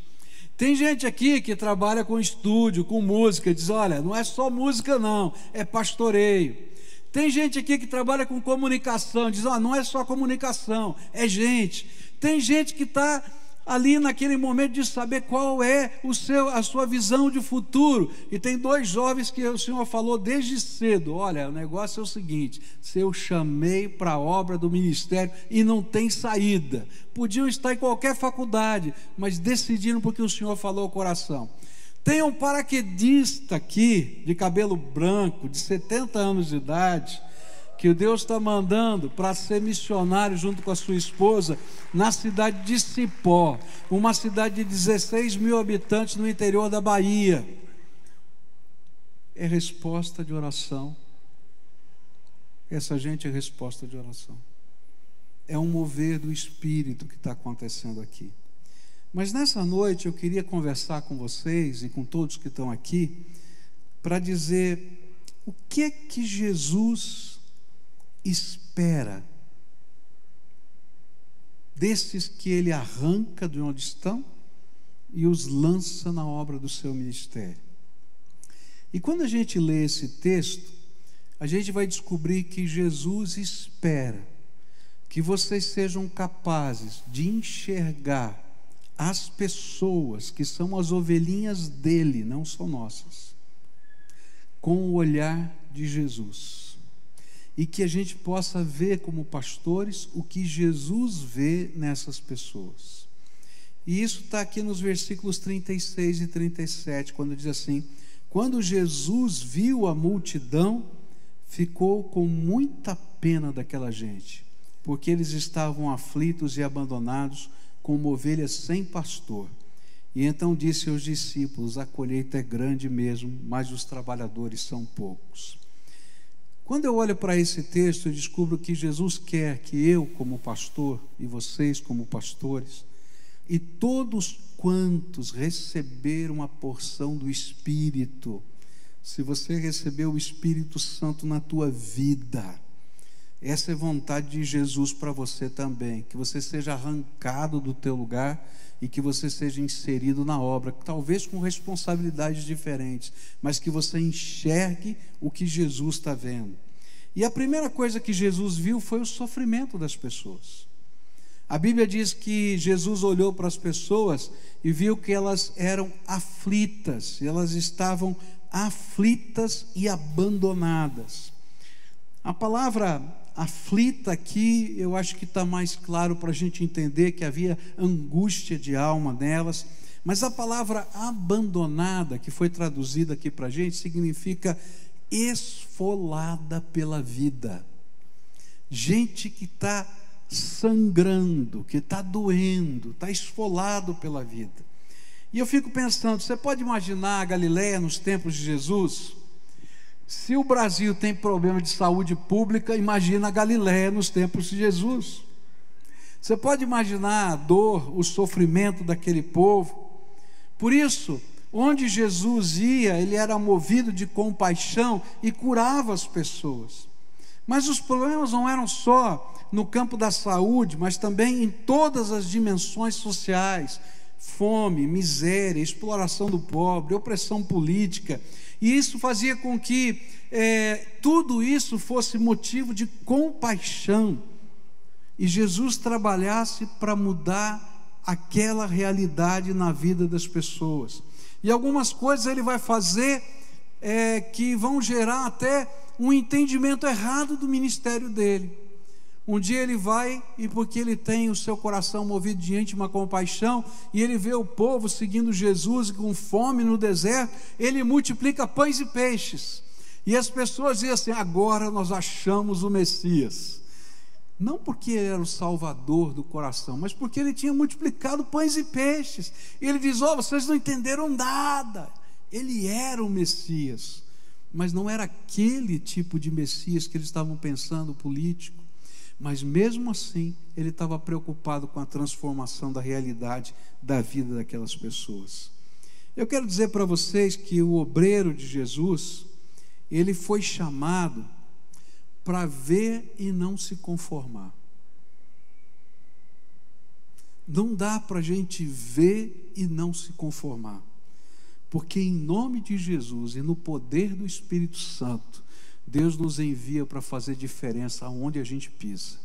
Tem gente aqui que trabalha com estúdio, com música, diz: olha, não é só música não, é pastoreio. Tem gente aqui que trabalha com comunicação, diz: ó, não é só comunicação, é gente. Tem gente que está ali naquele momento de saber qual é a sua visão de futuro. E tem dois jovens que o Senhor falou desde cedo: olha, o negócio é o seguinte, se eu chamei para a obra do ministério e não tem saída. Podiam estar em qualquer faculdade, mas decidiram porque o Senhor falou ao coração. Tem um paraquedista aqui, de cabelo branco, de 70 anos de idade, que o Deus está mandando para ser missionário junto com a sua esposa na cidade de Cipó, uma cidade de 16 mil habitantes no interior da Bahia. É resposta de oração. Essa gente é resposta de oração. É um mover do Espírito que está acontecendo aqui. Mas nessa noite eu queria conversar com vocês e com todos que estão aqui para dizer o que é que Jesus espera desses que Ele arranca de onde estão e os lança na obra do seu ministério. E quando a gente lê esse texto, a gente vai descobrir que Jesus espera que vocês sejam capazes de enxergar as pessoas que são as ovelhinhas dele, não são nossas, com o olhar de Jesus. E que a gente possa ver como pastores o que Jesus vê nessas pessoas. E isso está aqui nos versículos 36 e 37, quando diz assim: quando Jesus viu a multidão, ficou com muita pena daquela gente, porque eles estavam aflitos e abandonados, como ovelhas sem pastor. E então disse aos discípulos: a colheita é grande mesmo, mas os trabalhadores são poucos. Quando eu olho para esse texto, eu descubro que Jesus quer que eu, como pastor, e vocês, como pastores, e todos quantos receberam a porção do Espírito, se você recebeu o Espírito Santo na tua vida, essa é a vontade de Jesus para você também, que você seja arrancado do teu lugar e que você seja inserido na obra, talvez com responsabilidades diferentes, mas que você enxergue o que Jesus está vendo. E a primeira coisa que Jesus viu foi o sofrimento das pessoas. A Bíblia diz que Jesus olhou para as pessoas e viu que elas eram aflitas, elas estavam aflitas e abandonadas. A palavra aflita aqui, eu acho que está mais claro para a gente entender que havia angústia de alma nelas. Mas a palavra abandonada, que foi traduzida aqui para a gente, significa esfolada pela vida. Gente que está sangrando, que está doendo, está esfolado pela vida. E eu fico pensando, você pode imaginar a Galileia nos tempos de Jesus? Se o Brasil tem problema de saúde pública, imagina a Galileia nos tempos de Jesus. Você pode imaginar a dor, o sofrimento daquele povo. Por isso, onde Jesus ia, ele era movido de compaixão e curava as pessoas. Mas os problemas não eram só no campo da saúde, mas também em todas as dimensões sociais: fome, miséria, exploração do pobre, opressão política. E isso fazia com que tudo isso fosse motivo de compaixão. E Jesus trabalhasse para mudar aquela realidade na vida das pessoas. E algumas coisas ele vai fazer que vão gerar até um entendimento errado do ministério dele. Um dia ele vai, e porque ele tem o seu coração movido de íntima compaixão, e ele vê o povo seguindo Jesus com fome no deserto, ele multiplica pães e peixes. E as pessoas dizem assim: agora nós achamos o Messias. Não porque ele era o salvador do coração, mas porque ele tinha multiplicado pães e peixes. E ele diz: vocês não entenderam nada. Ele era o Messias, mas não era aquele tipo de Messias que eles estavam pensando, político. Mas mesmo assim, ele estava preocupado com a transformação da realidade da vida daquelas pessoas. Eu quero dizer para vocês que o obreiro de Jesus, ele foi chamado para ver e não se conformar. Não dá para a gente ver e não se conformar, porque em nome de Jesus e no poder do Espírito Santo, Deus nos envia para fazer diferença aonde a gente pisa.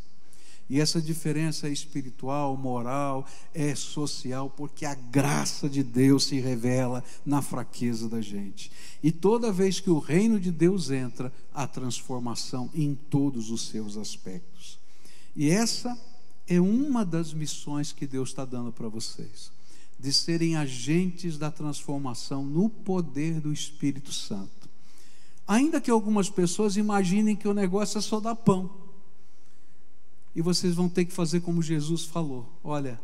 E essa diferença é espiritual, moral, é social, porque a graça de Deus se revela na fraqueza da gente. E toda vez que o reino de Deus entra, há transformação em todos os seus aspectos. E essa é uma das missões que Deus está dando para vocês, de serem agentes da transformação no poder do Espírito Santo. Ainda que algumas pessoas imaginem que o negócio é só dar pão. E vocês vão ter que fazer como Jesus falou: olha,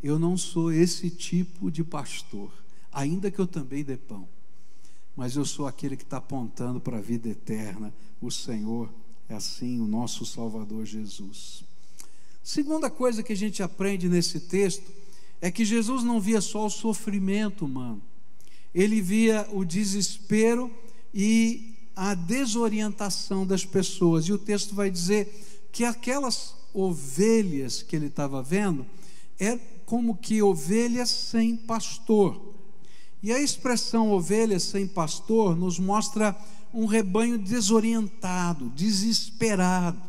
eu não sou esse tipo de pastor, ainda que eu também dê pão, mas eu sou aquele que está apontando para a vida eterna. O Senhor é assim, o nosso Salvador Jesus. Segunda coisa que a gente aprende nesse texto é que Jesus não via só o sofrimento humano, ele via o desespero e a desorientação das pessoas. E o texto vai dizer que aquelas ovelhas que ele estava vendo é como que ovelhas sem pastor. E a expressão ovelhas sem pastor nos mostra um rebanho desorientado, desesperado.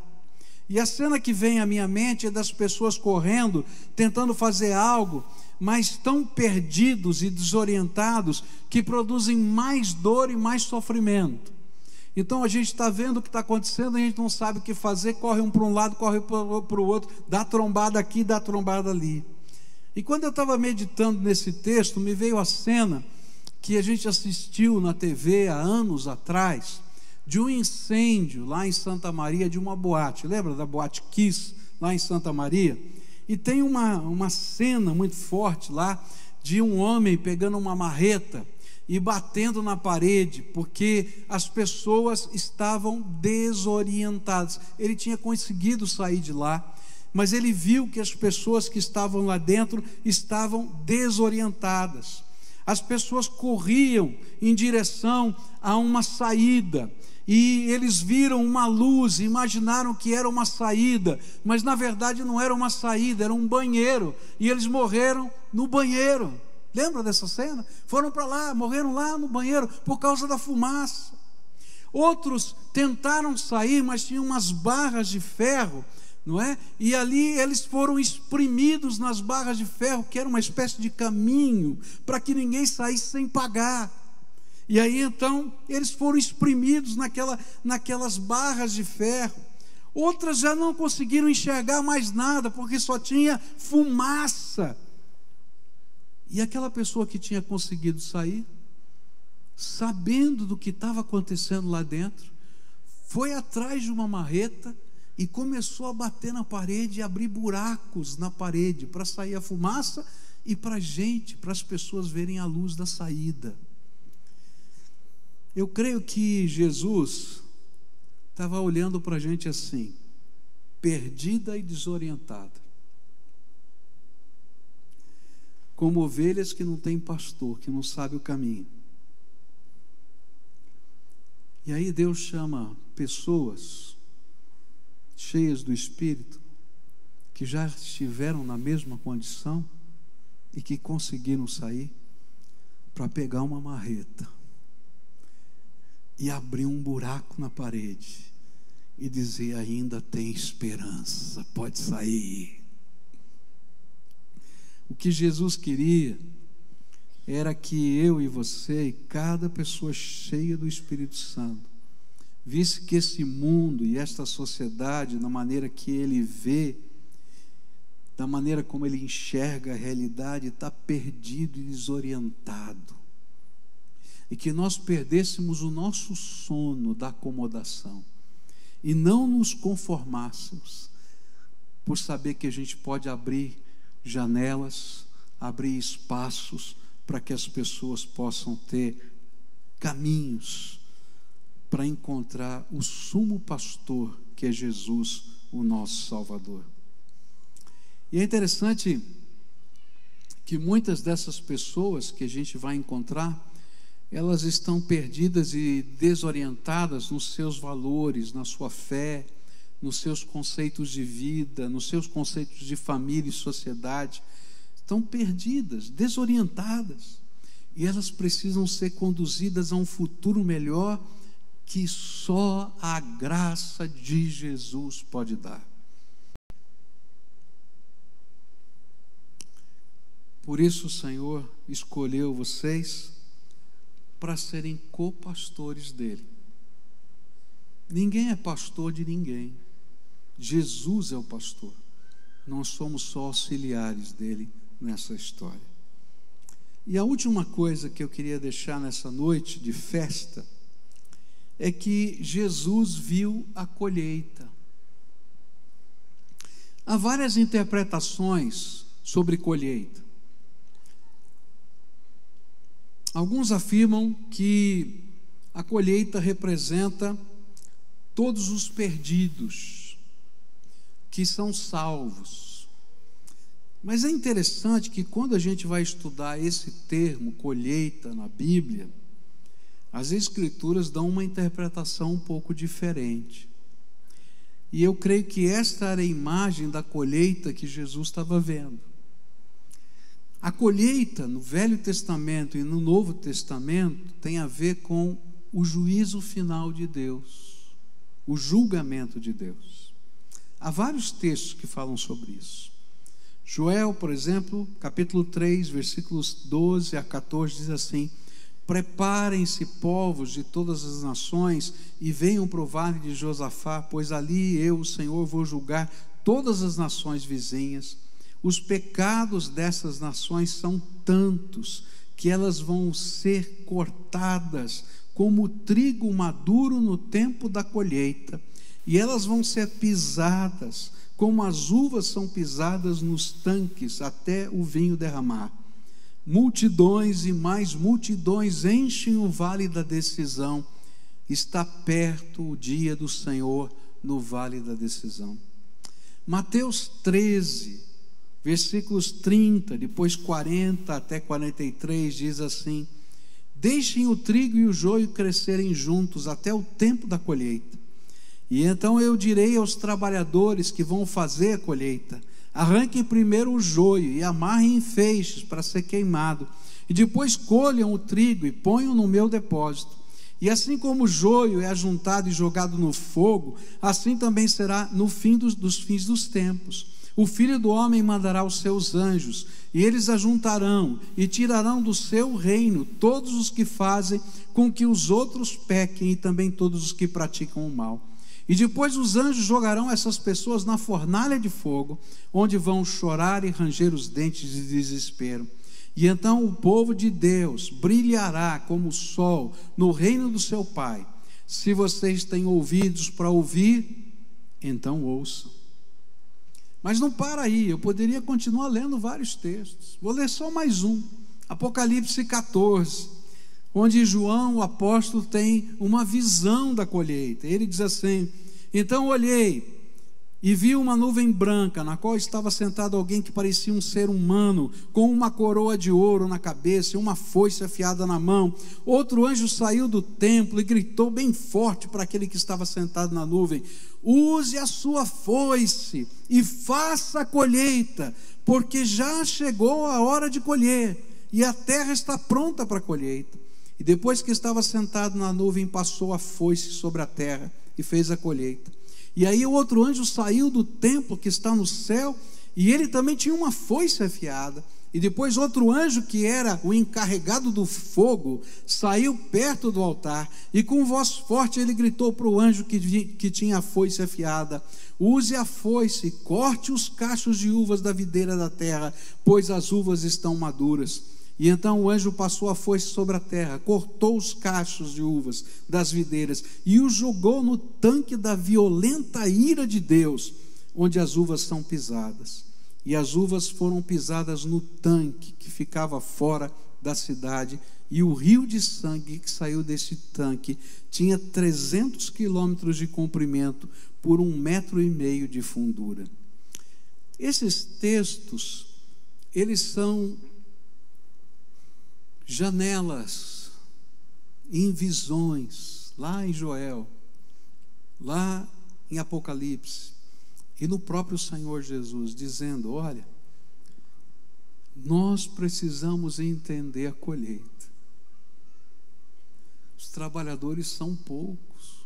E a cena que vem à minha mente é das pessoas correndo, tentando fazer algo, mas tão perdidos e desorientados que produzem mais dor e mais sofrimento. Então a gente está vendo o que está acontecendo, a gente não sabe o que fazer, corre um para um lado, corre para o outro, dá trombada aqui, dá trombada ali. E quando eu estava meditando nesse texto, me veio a cena que a gente assistiu na TV há anos atrás, de um incêndio lá em Santa Maria, de uma boate. Lembra da boate Kiss, lá em Santa Maria? E tem uma cena muito forte lá, de um homem pegando uma marreta e batendo na parede, porque as pessoas estavam desorientadas. Ele tinha conseguido sair de lá, mas ele viu que as pessoas que estavam lá dentro estavam desorientadas. As pessoas corriam em direção a uma saída, e eles viram uma luz, imaginaram que era uma saída, mas na verdade não era uma saída, era um banheiro, e eles morreram no banheiro. Lembra dessa cena? Foram para lá, morreram lá no banheiro por causa da fumaça. Outros tentaram sair, mas tinham umas barras de ferro, não é? E ali eles foram espremidos nas barras de ferro, que era uma espécie de caminho para que ninguém saísse sem pagar. E aí então eles foram espremidos naquelas barras de ferro. Outras já não conseguiram enxergar mais nada, porque só tinha fumaça. E aquela pessoa que tinha conseguido sair, sabendo do que estava acontecendo lá dentro, foi atrás de uma marreta e começou a bater na parede e abrir buracos na parede para sair a fumaça e para as pessoas verem a luz da saída. Eu creio que Jesus estava olhando para a gente assim, perdida e desorientada, como ovelhas que não têm pastor, que não sabe o caminho. E aí Deus chama pessoas cheias do Espírito, que já estiveram na mesma condição e que conseguiram sair, para pegar uma marreta e abrir um buraco na parede e dizer: ainda tem esperança, pode sair. O que Jesus queria era que eu e você, e cada pessoa cheia do Espírito Santo, visse que esse mundo e esta sociedade, na maneira que ele vê, da maneira como ele enxerga a realidade, está perdido e desorientado. E que nós perdêssemos o nosso sono da acomodação e não nos conformássemos por saber que a gente pode abrir janelas, abrir espaços para que as pessoas possam ter caminhos para encontrar o sumo pastor, que é Jesus, o nosso Salvador. E é interessante que muitas dessas pessoas que a gente vai encontrar, elas estão perdidas e desorientadas nos seus valores, na sua fé, nos seus conceitos de vida, nos seus conceitos de família e sociedade. Estão perdidas, desorientadas, e elas precisam ser conduzidas a um futuro melhor que só a graça de Jesus pode dar. Por isso o Senhor escolheu vocês para serem co-pastores dele. Ninguém é pastor de ninguém. Jesus é o pastor. Nós somos só auxiliares dele nessa história. E a última coisa que eu queria deixar nessa noite de festa é que Jesus viu a colheita. Há várias interpretações sobre colheita. Alguns afirmam que a colheita representa todos os perdidos que são salvos. Mas é interessante que quando a gente vai estudar esse termo, colheita, na Bíblia, as Escrituras dão uma interpretação um pouco diferente. E eu creio que esta era a imagem da colheita que Jesus estava vendo. A colheita no Velho Testamento e no Novo Testamento tem a ver com o juízo final de Deus, o julgamento de Deus. Há vários textos que falam sobre isso. Joel, por exemplo, capítulo 3, versículos 12 a 14, diz assim: preparem-se, povos de todas as nações, e venham para o vale de Josafá, pois ali eu, o Senhor, vou julgar todas as nações vizinhas. Os pecados dessas nações são tantos que elas vão ser cortadas como o trigo maduro no tempo da colheita, e elas vão ser pisadas como as uvas são pisadas nos tanques até o vinho derramar. Multidões e mais multidões enchem o vale da decisão. Está perto o dia do Senhor no vale da decisão. Mateus 13, versículos 30, depois 40 até 43, diz assim: deixem o trigo e o joio crescerem juntos até o tempo da colheita. E então eu direi aos trabalhadores que vão fazer a colheita: arranquem primeiro o joio e amarrem em feixes para ser queimado, e depois colham o trigo e ponham no meu depósito. E assim como o joio é ajuntado e jogado no fogo, assim também será no fim dos fins dos tempos. O Filho do Homem mandará os seus anjos, e eles ajuntarão e tirarão do seu reino todos os que fazem com que os outros pequem, e também todos os que praticam o mal. E depois os anjos jogarão essas pessoas na fornalha de fogo, onde vão chorar e ranger os dentes de desespero. E então o povo de Deus brilhará como o sol no reino do seu Pai. Se vocês têm ouvidos para ouvir, então ouçam. Mas não para aí, eu poderia continuar lendo vários textos. Vou ler só mais um, Apocalipse 14, onde João, o apóstolo, tem uma visão da colheita. Ele diz assim: então olhei e vi uma nuvem branca, na qual estava sentado alguém que parecia um ser humano, com uma coroa de ouro na cabeça e uma foice afiada na mão. Outro anjo saiu do templo e gritou bem forte para aquele que estava sentado na nuvem: use a sua foice e faça a colheita, porque já chegou a hora de colher, e a terra está pronta para a colheita. E depois que estava sentado na nuvem, passou a foice sobre a terra e fez a colheita. E aí o outro anjo saiu do templo que está no céu, e ele também tinha uma foice afiada. E depois outro anjo, que era o encarregado do fogo, saiu perto do altar, e com voz forte ele gritou para o anjo que tinha a foice afiada: use a foice, corte os cachos de uvas da videira da terra, pois as uvas estão maduras. E então o anjo passou a foice sobre a terra, cortou os cachos de uvas das videiras e os jogou no tanque da violenta ira de Deus, onde as uvas são pisadas. E as uvas foram pisadas no tanque que ficava fora da cidade, e o rio de sangue que saiu desse tanque tinha 300 quilômetros de comprimento por 1,5 metro de fundura. Esses textos, eles são janelas em visões, lá em Joel, lá em Apocalipse, e no próprio Senhor Jesus, dizendo: olha, nós precisamos entender a colheita. Os trabalhadores são poucos.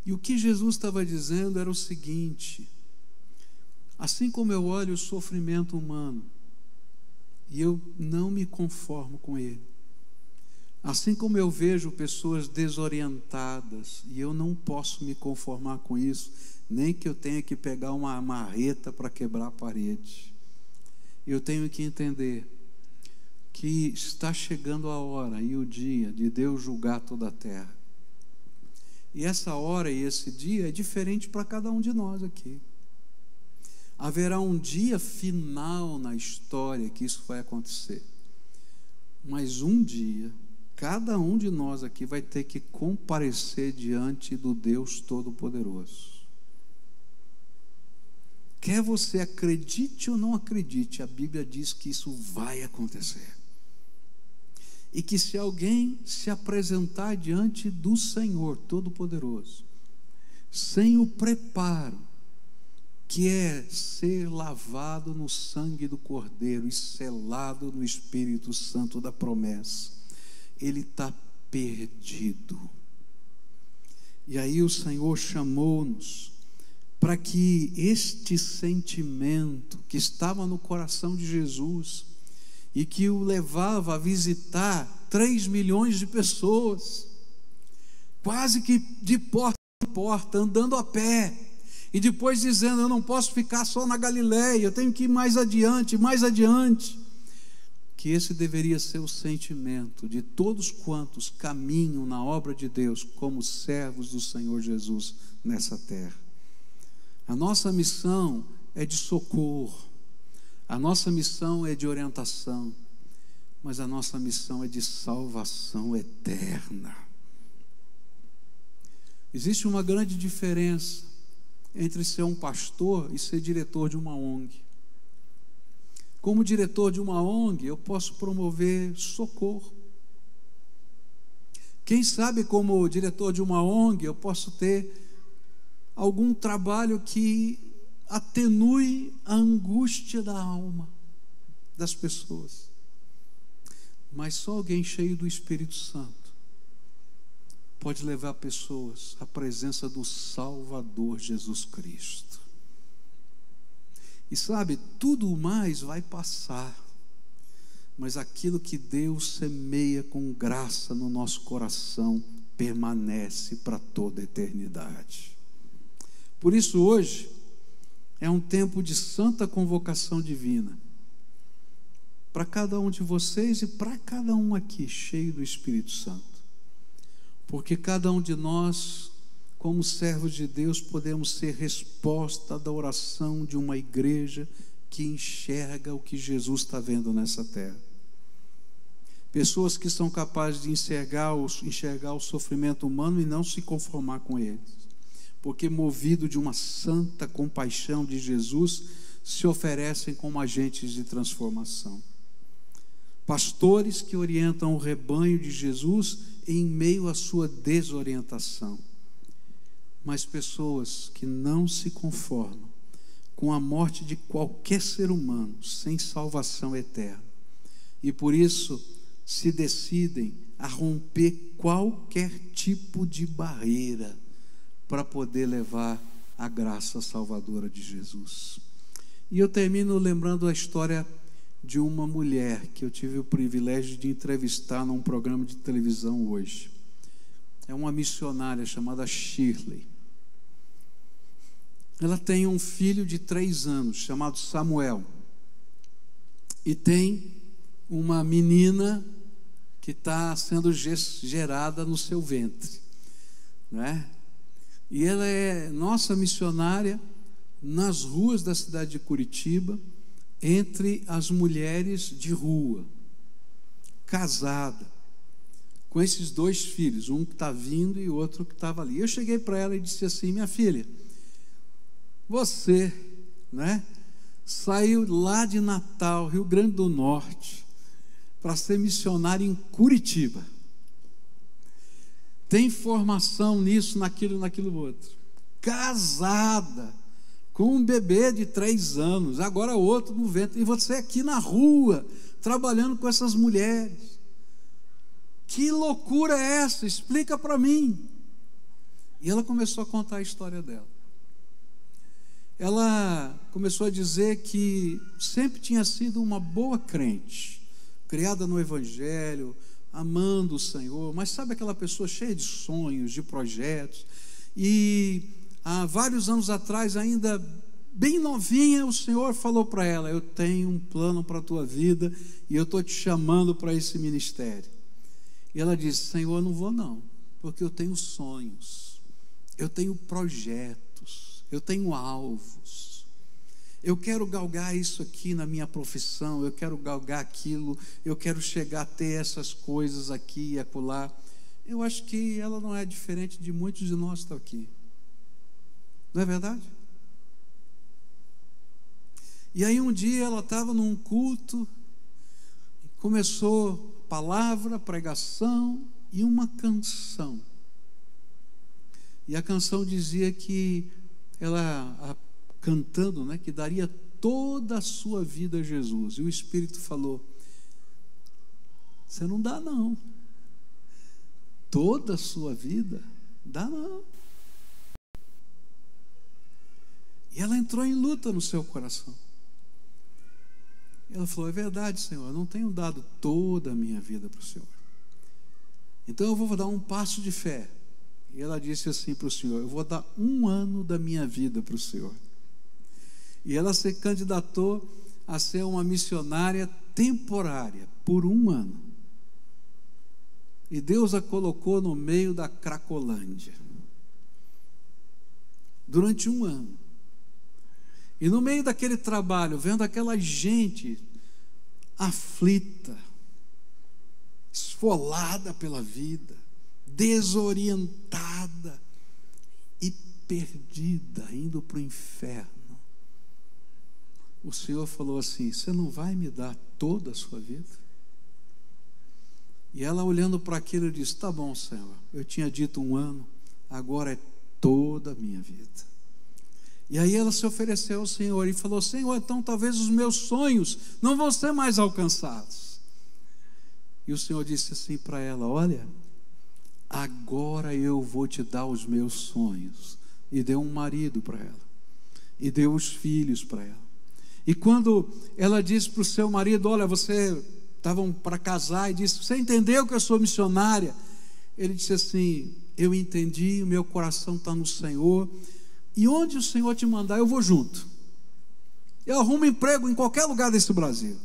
E o que Jesus estava dizendo era o seguinte: assim como eu olho o sofrimento humano, e eu não me conformo com ele, assim como eu vejo pessoas desorientadas, e eu não posso me conformar com isso, nem que eu tenha que pegar uma marreta para quebrar a parede. Eu tenho que entender que está chegando a hora e o dia de Deus julgar toda a terra. E essa hora e esse dia é diferente para cada um de nós aqui. Haverá um dia final na história que isso vai acontecer. Mas um dia, cada um de nós aqui vai ter que comparecer diante do Deus Todo-Poderoso. Quer você acredite ou não acredite, a Bíblia diz que isso vai acontecer. E que se alguém se apresentar diante do Senhor Todo-Poderoso, sem o preparo, que é ser lavado no sangue do Cordeiro e selado no Espírito Santo da promessa, ele está perdido. E aí o Senhor chamou-nos para que este sentimento que estava no coração de Jesus e que o levava a visitar 3 milhões de pessoas, quase que de porta em porta, andando a pé, e depois dizendo: eu não posso ficar só na Galileia, eu tenho que ir mais adiante, mais adiante. Que esse deveria ser o sentimento de todos quantos caminham na obra de Deus como servos do Senhor Jesus nessa terra. A nossa missão é de socorro, a nossa missão é de orientação, mas a nossa missão é de salvação eterna. Existe uma grande diferença entre ser um pastor e ser diretor de uma ONG. Como diretor de uma ONG, eu posso promover socorro. Quem sabe, como diretor de uma ONG, eu posso ter algum trabalho que atenue a angústia da alma das pessoas. Mas só alguém cheio do Espírito Santo pode levar pessoas à presença do Salvador Jesus Cristo. E sabe, tudo mais vai passar, mas aquilo que Deus semeia com graça no nosso coração permanece para toda a eternidade. Por isso, hoje é um tempo de santa convocação divina para cada um de vocês e para cada um aqui, cheio do Espírito Santo. Porque cada um de nós, como servos de Deus, podemos ser resposta da oração de uma igreja que enxerga o que Jesus está vendo nessa terra. Pessoas que são capazes de enxergar o sofrimento humano e não se conformar com ele, porque movido de uma santa compaixão de Jesus, se oferecem como agentes de transformação. Pastores que orientam o rebanho de Jesus em meio à sua desorientação. Mas pessoas que não se conformam com a morte de qualquer ser humano sem salvação eterna. E por isso se decidem a romper qualquer tipo de barreira para poder levar a graça salvadora de Jesus. E eu termino lembrando a história de uma mulher que eu tive o privilégio de entrevistar num programa de televisão hoje. É uma missionária chamada Shirley. Ela tem um filho de 3 anos chamado Samuel e tem uma menina que está sendo gerada no seu ventre, né? E ela é nossa missionária nas ruas da cidade de Curitiba, entre as mulheres de rua, casada, com esses 2 filhos, um que está vindo e outro que estava ali. Eu cheguei para ela e disse assim: minha filha, você, né, saiu lá de Natal, Rio Grande do Norte, para ser missionária em Curitiba. Tem formação nisso, naquilo outro. Casada, com um bebê de 3 anos, agora outro no ventre, e você aqui na rua, trabalhando com essas mulheres. Que loucura é essa? Explica para mim. E ela começou a contar a história dela. Ela começou a dizer que sempre tinha sido uma boa crente, criada no Evangelho, amando o Senhor, mas sabe aquela pessoa cheia de sonhos, de projetos, e há vários anos atrás, ainda bem novinha, o Senhor falou para ela: eu tenho um plano para a tua vida e eu estou te chamando para esse ministério. E ela disse: Senhor, eu não vou não, porque eu tenho sonhos, eu tenho projetos, eu tenho alvos, eu quero galgar isso aqui na minha profissão, eu quero galgar aquilo, eu quero chegar a ter essas coisas aqui e acolá. Eu acho que ela não é diferente de muitos de nós que estão aqui. Não é verdade? E aí um dia ela estava num culto, começou palavra, pregação e uma canção. E a canção dizia que ela, cantando, né, que daria toda a sua vida a Jesus. E o Espírito falou: você não dá não. Toda a sua vida? Dá não. E ela entrou em luta no seu coração. Ela falou: é verdade, Senhor, eu não tenho dado toda a minha vida para o Senhor. Então eu vou dar um passo de fé. E ela disse assim para o Senhor: eu vou dar 1 ano da minha vida para o Senhor. E ela se candidatou a ser uma missionária temporária, por 1 ano. E Deus a colocou no meio da Cracolândia. Durante 1 ano. E no meio daquele trabalho, vendo aquela gente aflita, esfolada pela vida, desorientada e perdida, indo para o inferno, o Senhor falou assim: você não vai me dar toda a sua vida? E ela, olhando para aquilo, disse: tá bom, Senhor, eu tinha dito 1 ano, agora é toda a minha vida. E aí ela se ofereceu ao Senhor e falou: Senhor, então talvez os meus sonhos não vão ser mais alcançados. E o Senhor disse assim para ela: olha, agora eu vou te dar os meus sonhos. E deu um marido para ela, e deu os filhos para ela. E quando ela disse para o seu marido: olha, você estavam para casar, e disse: você entendeu que eu sou missionária? ele disse assim: eu entendi, o meu coração está no Senhor, e onde o Senhor te mandar, eu vou junto. Eu arrumo emprego em qualquer lugar desse Brasil.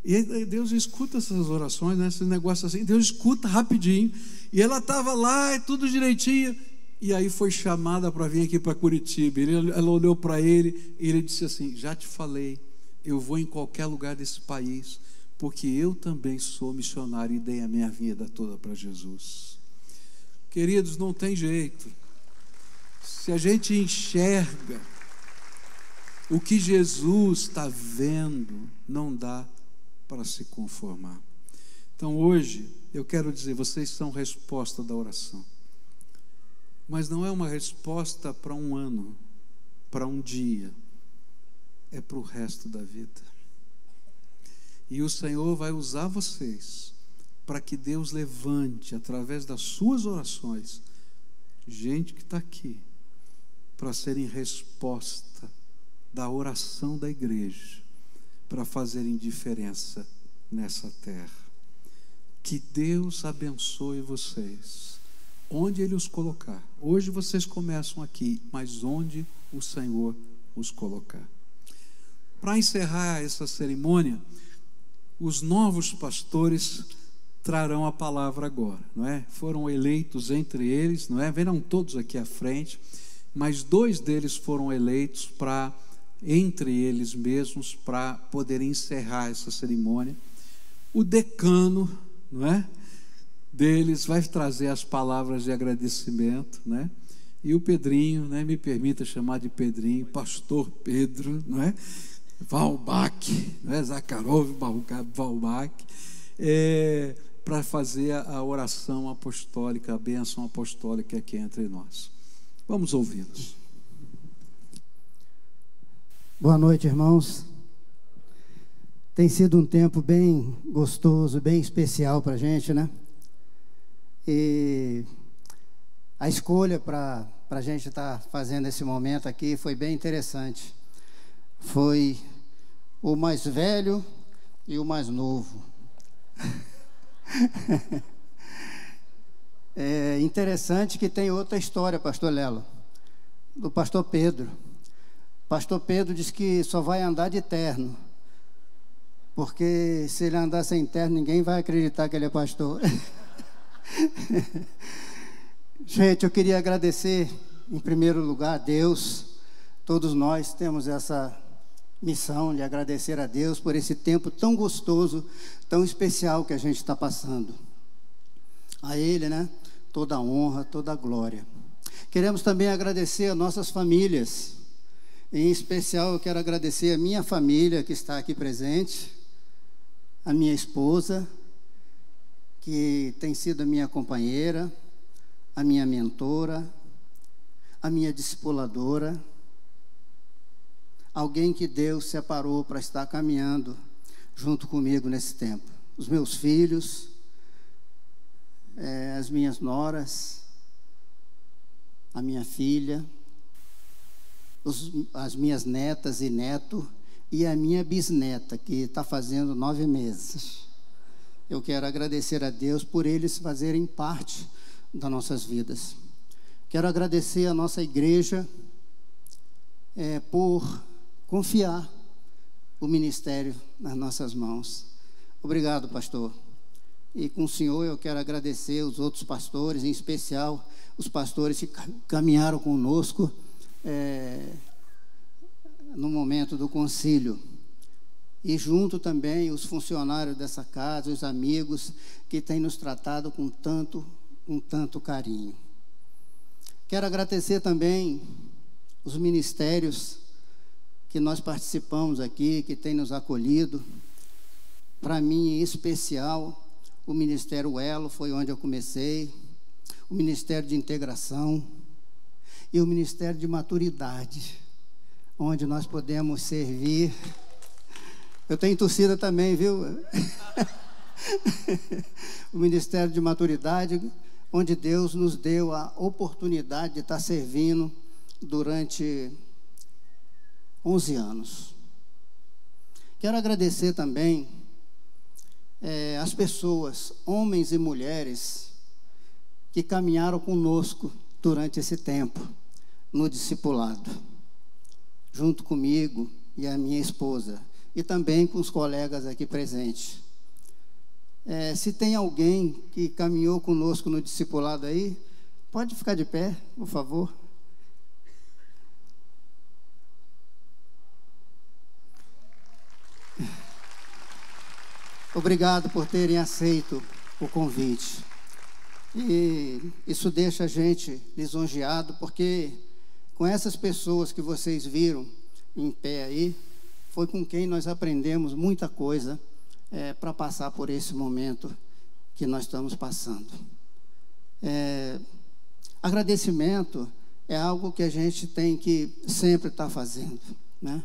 E Deus escuta essas orações, né? Esse negócio assim, Deus escuta rapidinho. E ela estava lá, tudo direitinho. E aí foi chamada para vir aqui para Curitiba. Ela olhou para ele e ele disse assim: já te falei, eu vou em qualquer lugar desse país, porque eu também sou missionário e dei a minha vida toda para Jesus. Queridos, não tem jeito. Se a gente enxerga o que Jesus está vendo, não dá para se conformar. Então hoje eu quero dizer, vocês são resposta da oração, mas não é uma resposta para um ano, para um dia, é para o resto da vida. E o Senhor vai usar vocês para que Deus levante, através das suas orações, gente que está aqui, para serem resposta da oração da igreja, para fazerem diferença nessa terra. Que Deus abençoe vocês, onde Ele os colocar. Hoje vocês começam aqui, mas onde o Senhor os colocar. Para encerrar essa cerimônia, os novos pastores trarão a palavra agora, não é? Foram eleitos entre eles, não é? Verão todos aqui à frente, mas 2 deles foram eleitos para, entre eles mesmos, para poderem encerrar essa cerimônia. O decano, não é, deles vai trazer as palavras de agradecimento, né? E o Pedrinho, né, me permita chamar de Pedrinho, pastor Pedro, não é? Valbach, não é? Zakharov Valbach, para fazer a oração apostólica, a bênção apostólica aqui entre nós. Vamos ouvi-los. Boa noite, irmãos. Tem sido um tempo bem gostoso, bem especial para a gente, né? E a escolha para a gente estar fazendo esse momento aqui foi bem interessante. Foi o mais velho e o mais novo. É interessante que tem outra história, pastor Lelo, do pastor Pedro. Pastor Pedro diz que só vai andar de terno, porque se ele andar sem terno, ninguém vai acreditar que ele é pastor. Gente, eu queria agradecer, em primeiro lugar, a Deus. Todos nós temos essa missão de agradecer a Deus por esse tempo tão gostoso, tão especial que a gente está passando. A Ele, né, toda a honra, toda a glória. Queremos também agradecer a nossas famílias. Em especial, eu quero agradecer a minha família que está aqui presente, a minha esposa, que tem sido a minha companheira, a minha mentora, a minha discipuladora, alguém que Deus separou para estar caminhando junto comigo nesse tempo. Os meus filhos, as minhas noras, a minha filha, as minhas netas e neto, e a minha bisneta, que está fazendo 9 meses. Eu quero agradecer a Deus por eles fazerem parte das nossas vidas. Quero agradecer a nossa igreja por confiar o ministério nas nossas mãos. Obrigado, pastor. E com o senhor eu quero agradecer os outros pastores, em especial os pastores que caminharam conosco no momento do concílio. E junto também os funcionários dessa casa, os amigos que têm nos tratado com tanto carinho. Quero agradecer também os ministérios que nós participamos aqui, que têm nos acolhido. Para mim, em especial, o Ministério Elo foi onde eu comecei, o Ministério de Integração e o Ministério de Maturidade, onde nós podemos servir. Eu tenho torcida também, viu? O Ministério de Maturidade, onde Deus nos deu a oportunidade de estar servindo durante 11 anos. Quero agradecer também as pessoas, homens e mulheres, que caminharam conosco durante esse tempo no discipulado, junto comigo e a minha esposa, e também com os colegas aqui presentes. Se tem alguém que caminhou conosco no discipulado aí, pode ficar de pé, por favor. Obrigado por terem aceito o convite. E isso deixa a gente lisonjeado, porque com essas pessoas que vocês viram em pé aí, foi com quem nós aprendemos muita coisa para passar por esse momento que nós estamos passando. Agradecimento é algo que a gente tem que sempre estar fazendo, né?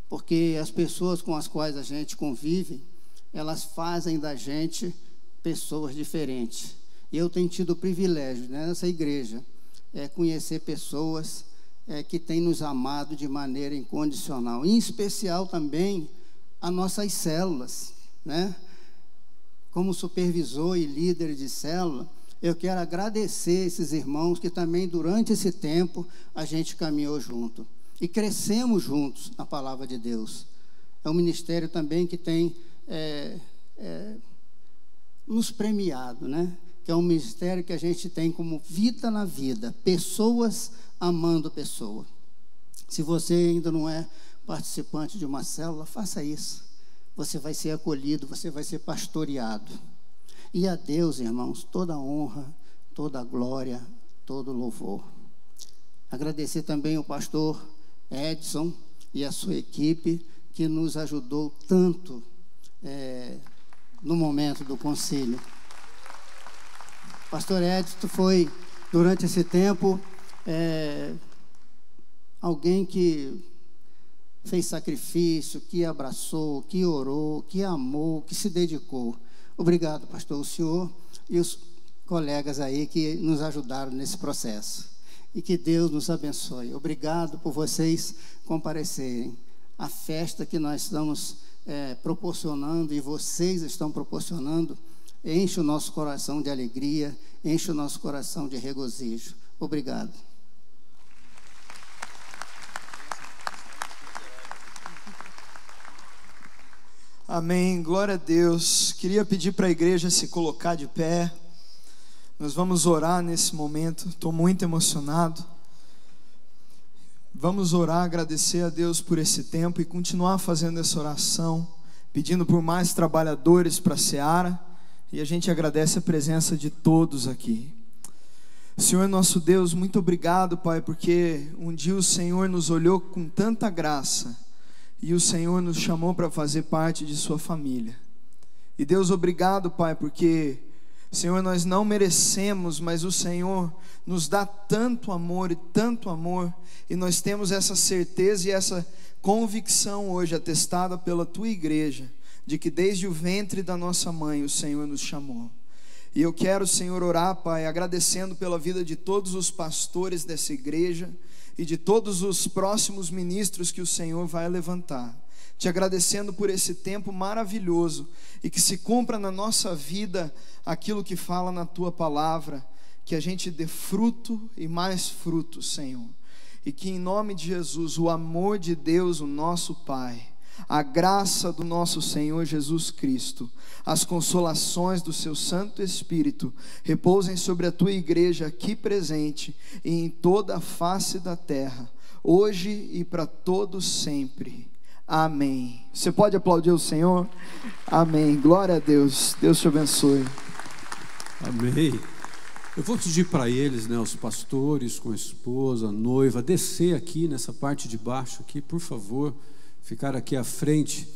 Porque as pessoas com as quais a gente convive, elas fazem da gente pessoas diferentes. E eu tenho tido o privilégio, né, nessa igreja, conhecer pessoas que têm nos amado de maneira incondicional. Em especial também as nossas células, né? Como supervisor e líder de célula, eu quero agradecer esses irmãos que também durante esse tempo a gente caminhou junto. E crescemos juntos na palavra de Deus. É um ministério também que tem nos premiado, né? Que é um ministério que a gente tem como vida na vida, pessoas amando pessoa. Se você ainda não é participante de uma célula, faça isso. Você vai ser acolhido, você vai ser pastoreado. E a Deus, irmãos, toda honra, toda glória, todo louvor. Agradecer também ao pastor Edson e a sua equipe, que nos ajudou tanto no momento do concílio. Pastor Edson foi, durante esse tempo, alguém que fez sacrifício, que abraçou, que orou, que amou, que se dedicou. Obrigado, pastor, o senhor e os colegas aí que nos ajudaram nesse processo. E que Deus nos abençoe. Obrigado por vocês comparecerem. A festa que nós estamos proporcionando e vocês estão proporcionando enche o nosso coração de alegria, enche o nosso coração de regozijo. Obrigado. Amém, glória a Deus. Queria pedir para a igreja se colocar de pé. Nós vamos orar nesse momento. Estou muito emocionado. Vamos orar, agradecer a Deus por esse tempo e continuar fazendo essa oração, pedindo por mais trabalhadores para a seara. E a gente agradece a presença de todos aqui. Senhor nosso Deus, muito obrigado, Pai, porque um dia o Senhor nos olhou com tanta graça e o Senhor nos chamou para fazer parte de sua família. E Deus, obrigado, Pai, porque, Senhor, nós não merecemos, mas o Senhor nos dá tanto amor, e nós temos essa certeza e essa convicção hoje, atestada pela tua igreja, de que desde o ventre da nossa mãe o Senhor nos chamou. E eu quero, Senhor, orar, Pai, agradecendo pela vida de todos os pastores dessa igreja e de todos os próximos ministros que o Senhor vai levantar, te agradecendo por esse tempo maravilhoso, e que se cumpra na nossa vida aquilo que fala na tua palavra, que a gente dê fruto e mais fruto, Senhor, e que em nome de Jesus o amor de Deus, o nosso Pai, a graça do nosso Senhor Jesus Cristo, as consolações do seu Santo Espírito repousem sobre a tua igreja aqui presente e em toda a face da terra, hoje e para todos sempre. Amém. Você pode aplaudir o Senhor? Amém. Glória a Deus. Deus te abençoe. Amém. Eu vou pedir para eles, né, os pastores com a esposa, a noiva, descer aqui nessa parte de baixo aqui, por favor, ficar aqui à frente.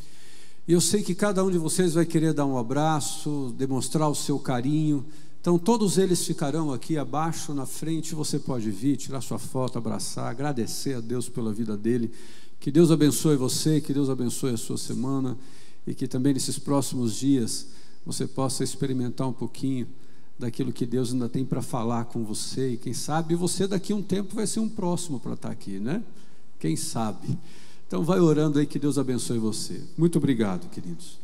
E eu sei que cada um de vocês vai querer dar um abraço, demonstrar o seu carinho. Então todos eles ficarão aqui abaixo, na frente. Você pode vir, tirar sua foto, abraçar, agradecer a Deus pela vida dele. Que Deus abençoe você, que Deus abençoe a sua semana, e que também nesses próximos dias você possa experimentar um pouquinho daquilo que Deus ainda tem para falar com você. E quem sabe você daqui a um tempo vai ser um próximo para estar aqui, né? Quem sabe? Então vai orando aí, que Deus abençoe você. Muito obrigado, queridos.